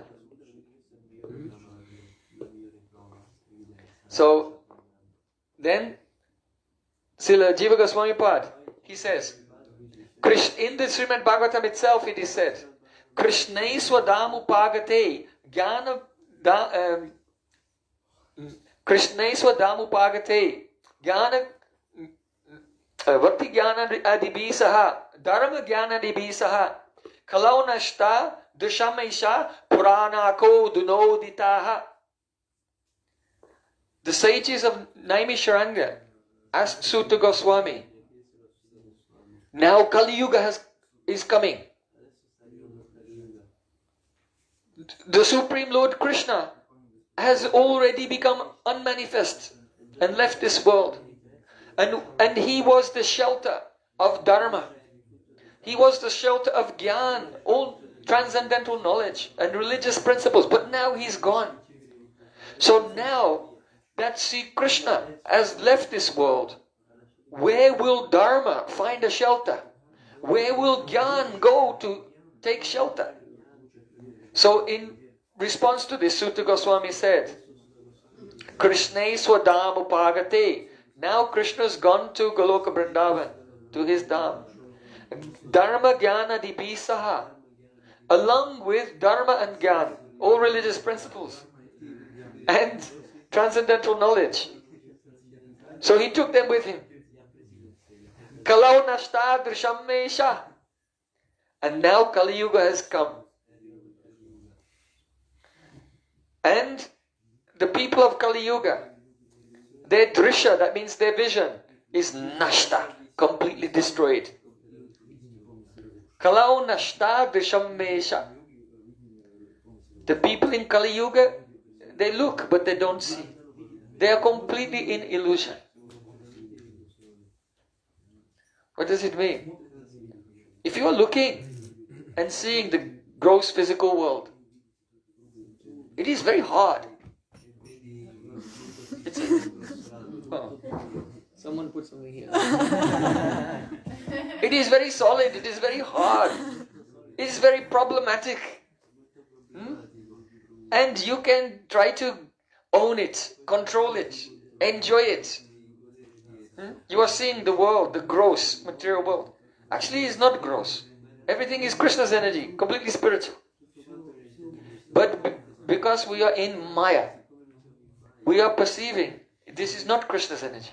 So then Srila Jiva Goswami Pad, he says, in the Srimad Bhagavatam itself it is said, Krishnai swadam upagate jnana Krishnai swadam upagate jnana vakti jnana adibisaha dharma jnana adibisaha kalau nashta dushamaisha puranako dunoditaha. The sages of Naimisharanga asked Sutta Goswami, now Kali Yuga is coming. The Supreme Lord Krishna has already become unmanifest and left this world. And he was the shelter of Dharma. He was the shelter of Gyan, all transcendental knowledge and religious principles. But now he's gone. So now that Sri Krishna has left this world, where will Dharma find a shelter? Where will Gyan go to take shelter? So in response to this, Sutta Goswami said, Krishna swadam upagate. Now Krishna's gone to Goloka Vrindavan, to his dham. Dharma jnana dibisaha. Along with dharma and jnana, all religious principles, and transcendental knowledge. So he took them with him. Kalau nashta drishammesha. And now Kali Yuga has come. And the people of Kali Yuga, their drisha, that means their vision, is nashta, completely destroyed. Kalau nashta drishammesha. The people in Kali Yuga, they look but they don't see. They are completely in illusion. What does it mean? If you are looking and seeing the gross physical world, it is very hard.
Someone put something here.
It is very solid, it is very hard, it is very problematic. And you can try to own it, control it, enjoy it. You are seeing the world, the gross material world. Actually, it's not gross. Everything is Krishna's energy, completely spiritual. But because we are in Maya, we are perceiving this is not Krishna's energy.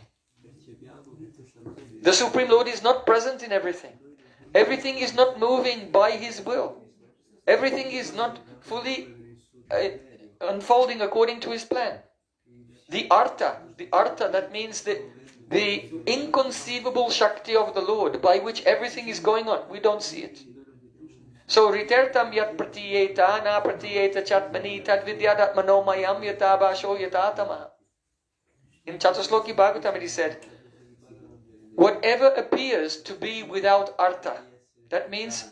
The Supreme Lord is not present in everything. Everything is not moving by His will. Everything is not fully unfolding according to His plan. The artha, that means the inconceivable Shakti of the Lord by which everything is going on, we don't see it. So, ritertam yat pratiyeta na pratiyeta chatmani tad vidyadat manomayam yatabasho yatatama. In Chatusloki Bhagavatam it is said, whatever appears to be without artha, that means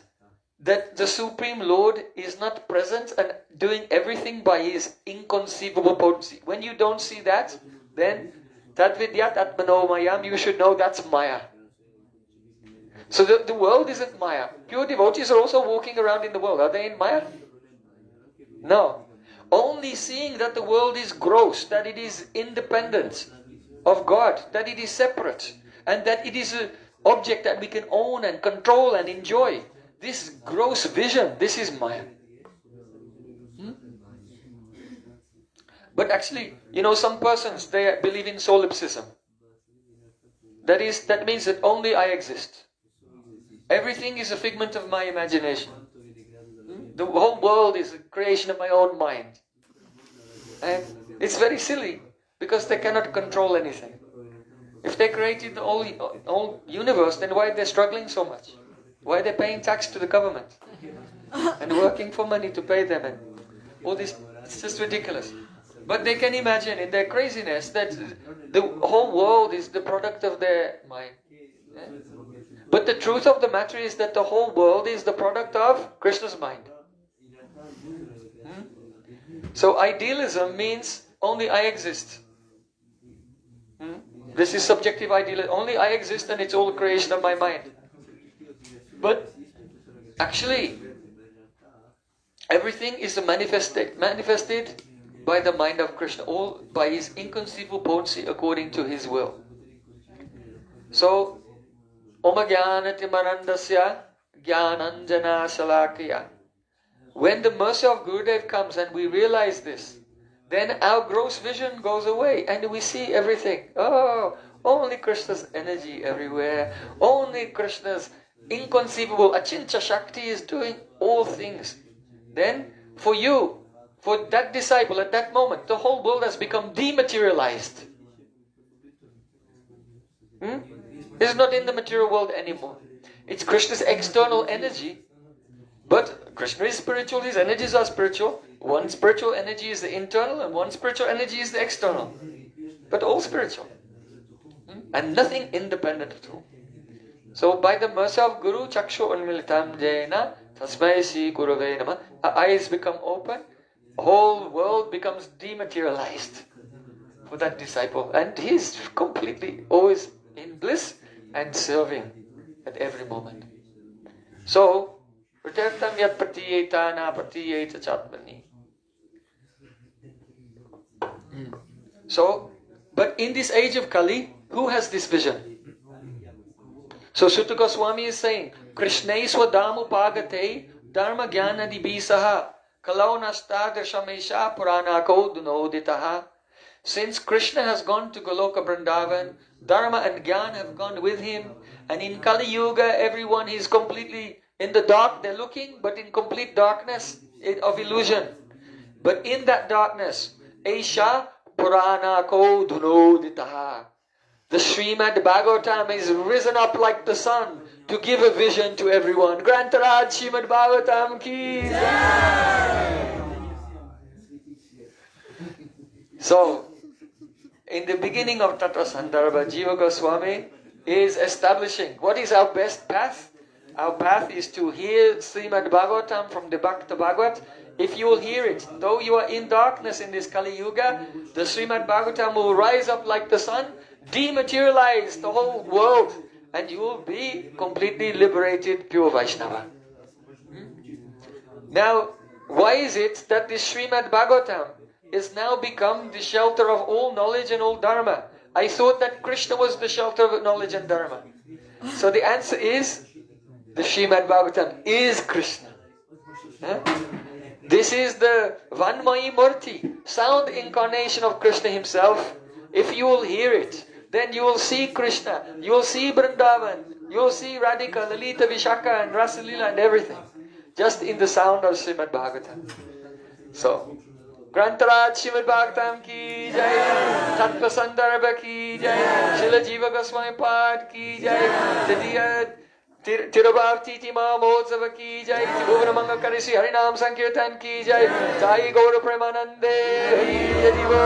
that the Supreme Lord is not present and doing everything by His inconceivable potency. When you don't see that, then tad vidyat atmanomayam, you should know that's Maya. So the world isn't Maya. Pure devotees are also walking around in the world. Are they in Maya? No. Only seeing that the world is gross, that it is independent of God, that it is separate, and that it is an object that we can own and control and enjoy. This gross vision, this is Maya. But actually, some persons, they believe in solipsism. That means that only I exist. Everything is a figment of my imagination. The whole world is a creation of my own mind. And it's very silly because they cannot control anything. If they created the whole universe, then why are they struggling so much? Why are they paying tax to the government? And working for money to pay them and all this? It's just ridiculous. But they can imagine in their craziness that the whole world is the product of their mind. Yeah? But the truth of the matter is that the whole world is the product of Krishna's mind. So idealism means only I exist. This is subjective idealism. Only I exist and it's all a creation of my mind. But actually, everything is manifested by the mind of Krishna, all by His inconceivable potency according to His will. So, Oma Jnanati Marandasya Jnananjana Salakya. When the mercy of Gurudev comes and we realize this, then our gross vision goes away and we see everything. Oh, only Krishna's energy everywhere. Only Krishna's inconceivable Achincha Shakti is doing all things. Then, for you, for that disciple at that moment, the whole world has become dematerialized. It's not in the material world anymore. It's Krishna's external energy. But Krishna is spiritual, His energies are spiritual. One spiritual energy is the internal and one spiritual energy is the external. But all spiritual. And nothing independent at all. So by the mercy of Guru, Chakshu Unmilitam Jena, Tasmai Sri Gurave Nama, our eyes become open, whole world becomes dematerialized for that disciple. And he is completely always in bliss and serving at every moment. So, Pratyartam yat pratiyeta na pratiyeta chatmani. So, but in this age of Kali, who has this vision? So Sutta Goswami is saying, Krishnai swadam upagate dharma jnana dibisaha kalau nasta darshamesha puranako dunoditaha. Since Krishna has gone to Goloka Vrindavan, Dharma and Gyan have gone with him, and in Kali Yuga everyone is completely in the dark, they're looking, but in complete darkness of illusion. But in that darkness, Aisha Puranako Dunoditaha. The Srimad Bhagavatam is risen up like the sun to give a vision to everyone. Grantaraj Srimad Bhagavatam ki Jai. So, in the beginning of Tattva Sandarbhaa, Jiva Goswami is establishing what is our best path. Our path is to hear Srimad Bhagavatam from the Bhakta Bhagavat. If you will hear it, though you are in darkness in this Kali Yuga, the Srimad Bhagavatam will rise up like the sun, dematerialize the whole world, and you will be completely liberated, pure Vaishnava. Now, why is it that this Srimad Bhagavatam is now become the shelter of all knowledge and all dharma? I thought that Krishna was the shelter of knowledge and dharma. So the answer is, the Srimad Bhagavatam is Krishna. This is the Vanmayi Murti, sound incarnation of Krishna himself. If you will hear it, then you will see Krishna, you will see Vrindavan, you will see Radhika, Lalita, Vishaka and Rasalila and everything, just in the sound of Srimad Bhagavatam. So, Grantaraj Srimad Bhagavatam ki Jai, Tattva Sandarbhaa ki Jai, Srila Jiva Goswami Pad ki Jai, Tadiya tirobhav titi mahotsav ki Jai, Bhuvana Manga Karisi Harinam Sankirtan ki Jai, Jai Gaura Premanande Jiva.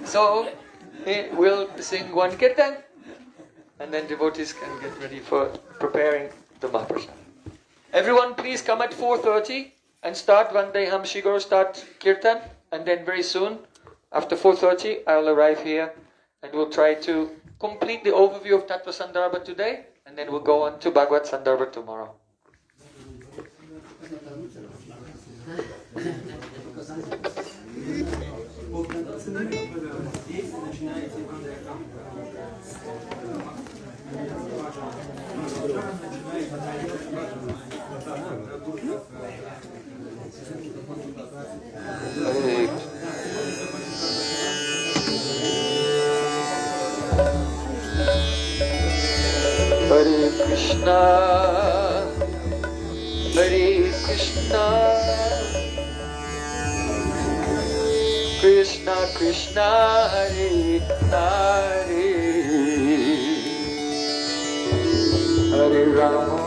So, we'll sing one kirtan, and then devotees can get ready for preparing the Mahaprasad. Everyone please come at 4:30 and start Vande Ham Shigur, start kirtan, and then very soon, after 4:30, I'll arrive here, and we'll try to complete the overview of Tattva Sandarbhaa today, and then we'll go on to Bhagavad Sandarbhaa tomorrow. Hare Krishna, Hare Krishna, Krishna Krishna, Hare Hare, Hare Rama,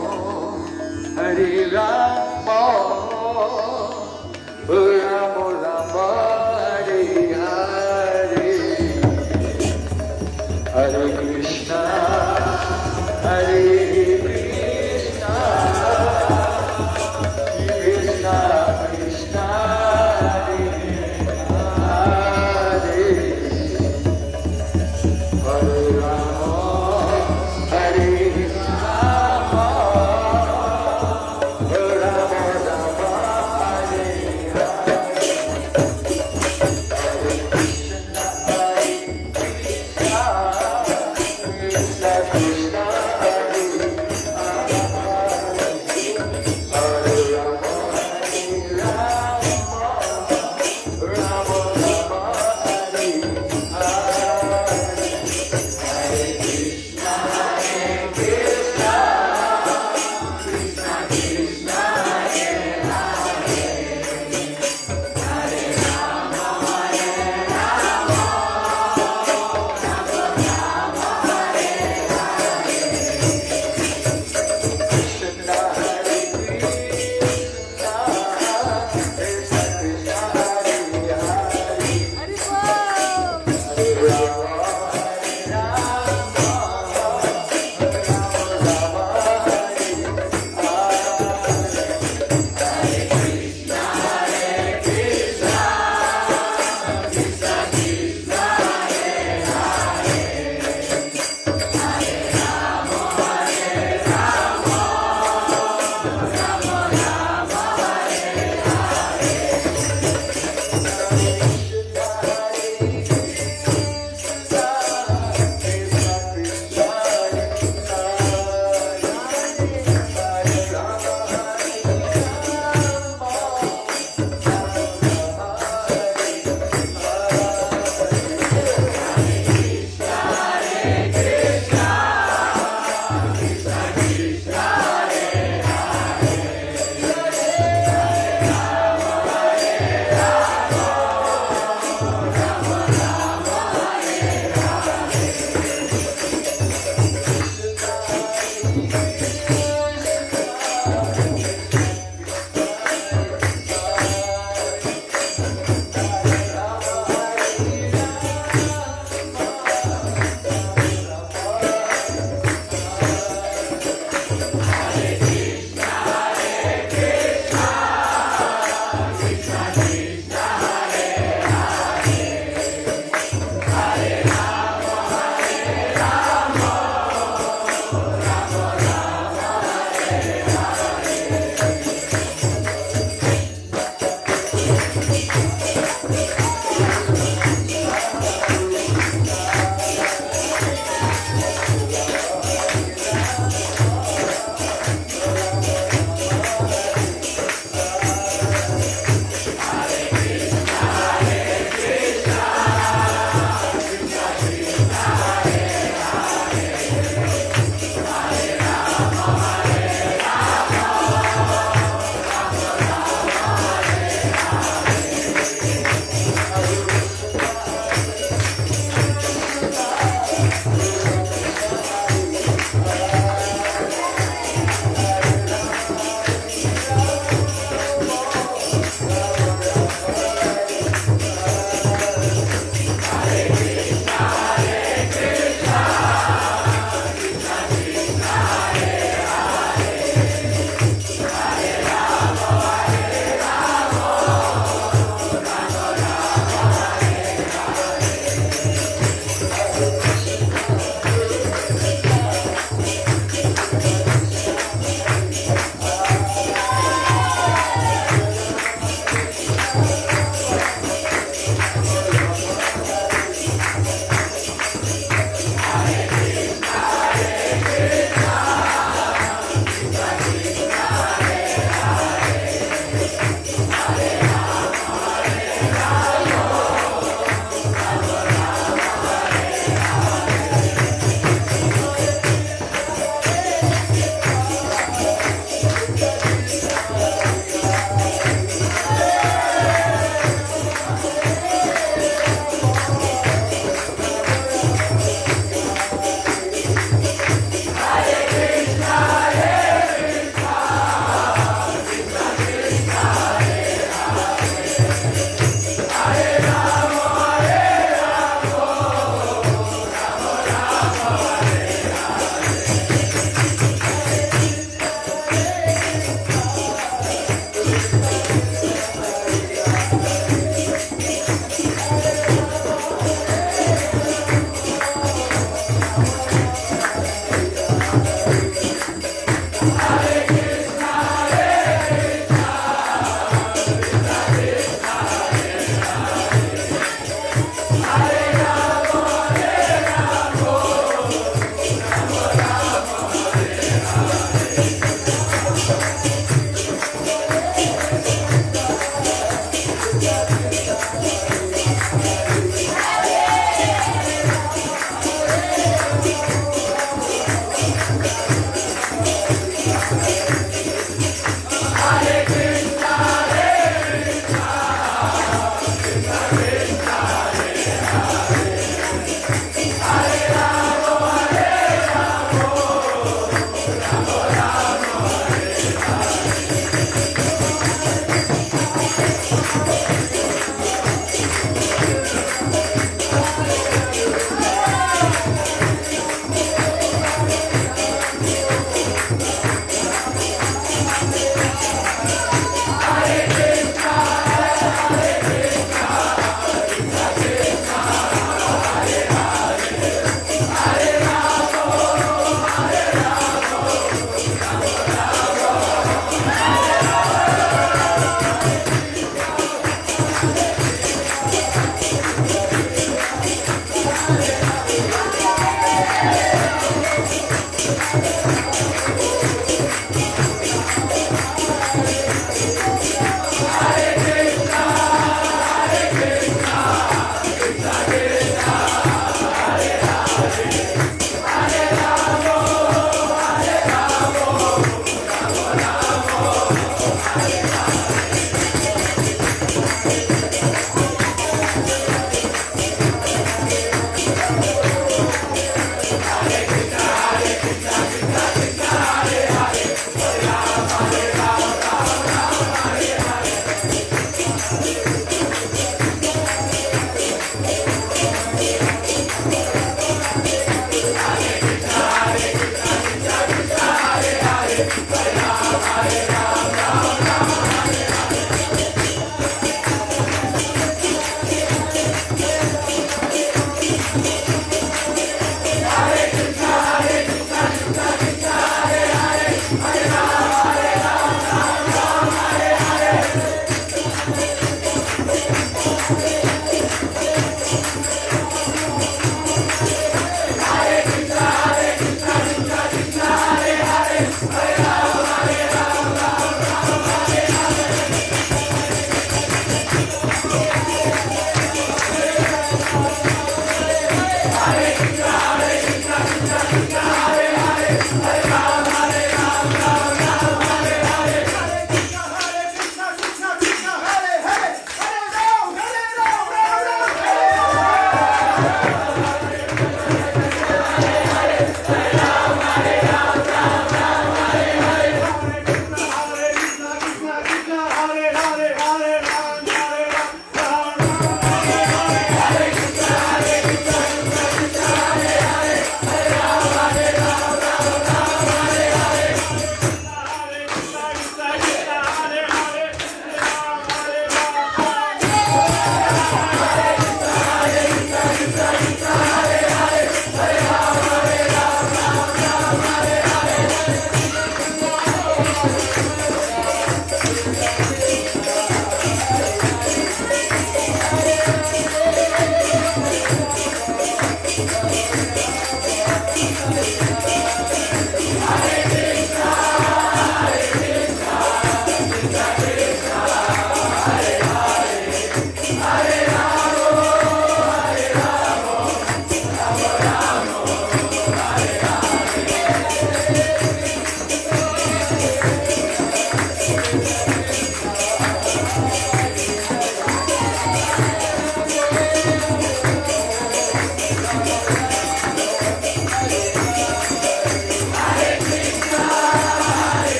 Hare Rama, Rama Rama, Hare Hare, Hare Krishna, Hare Krishna, Krishna Krishna, Hare Hare, Hare Rama, Hare Rama.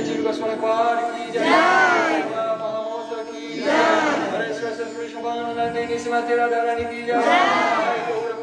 Jiva Goswami ki jai, Hare Krishna Bhavan Nandini Simati Radharani ki jai,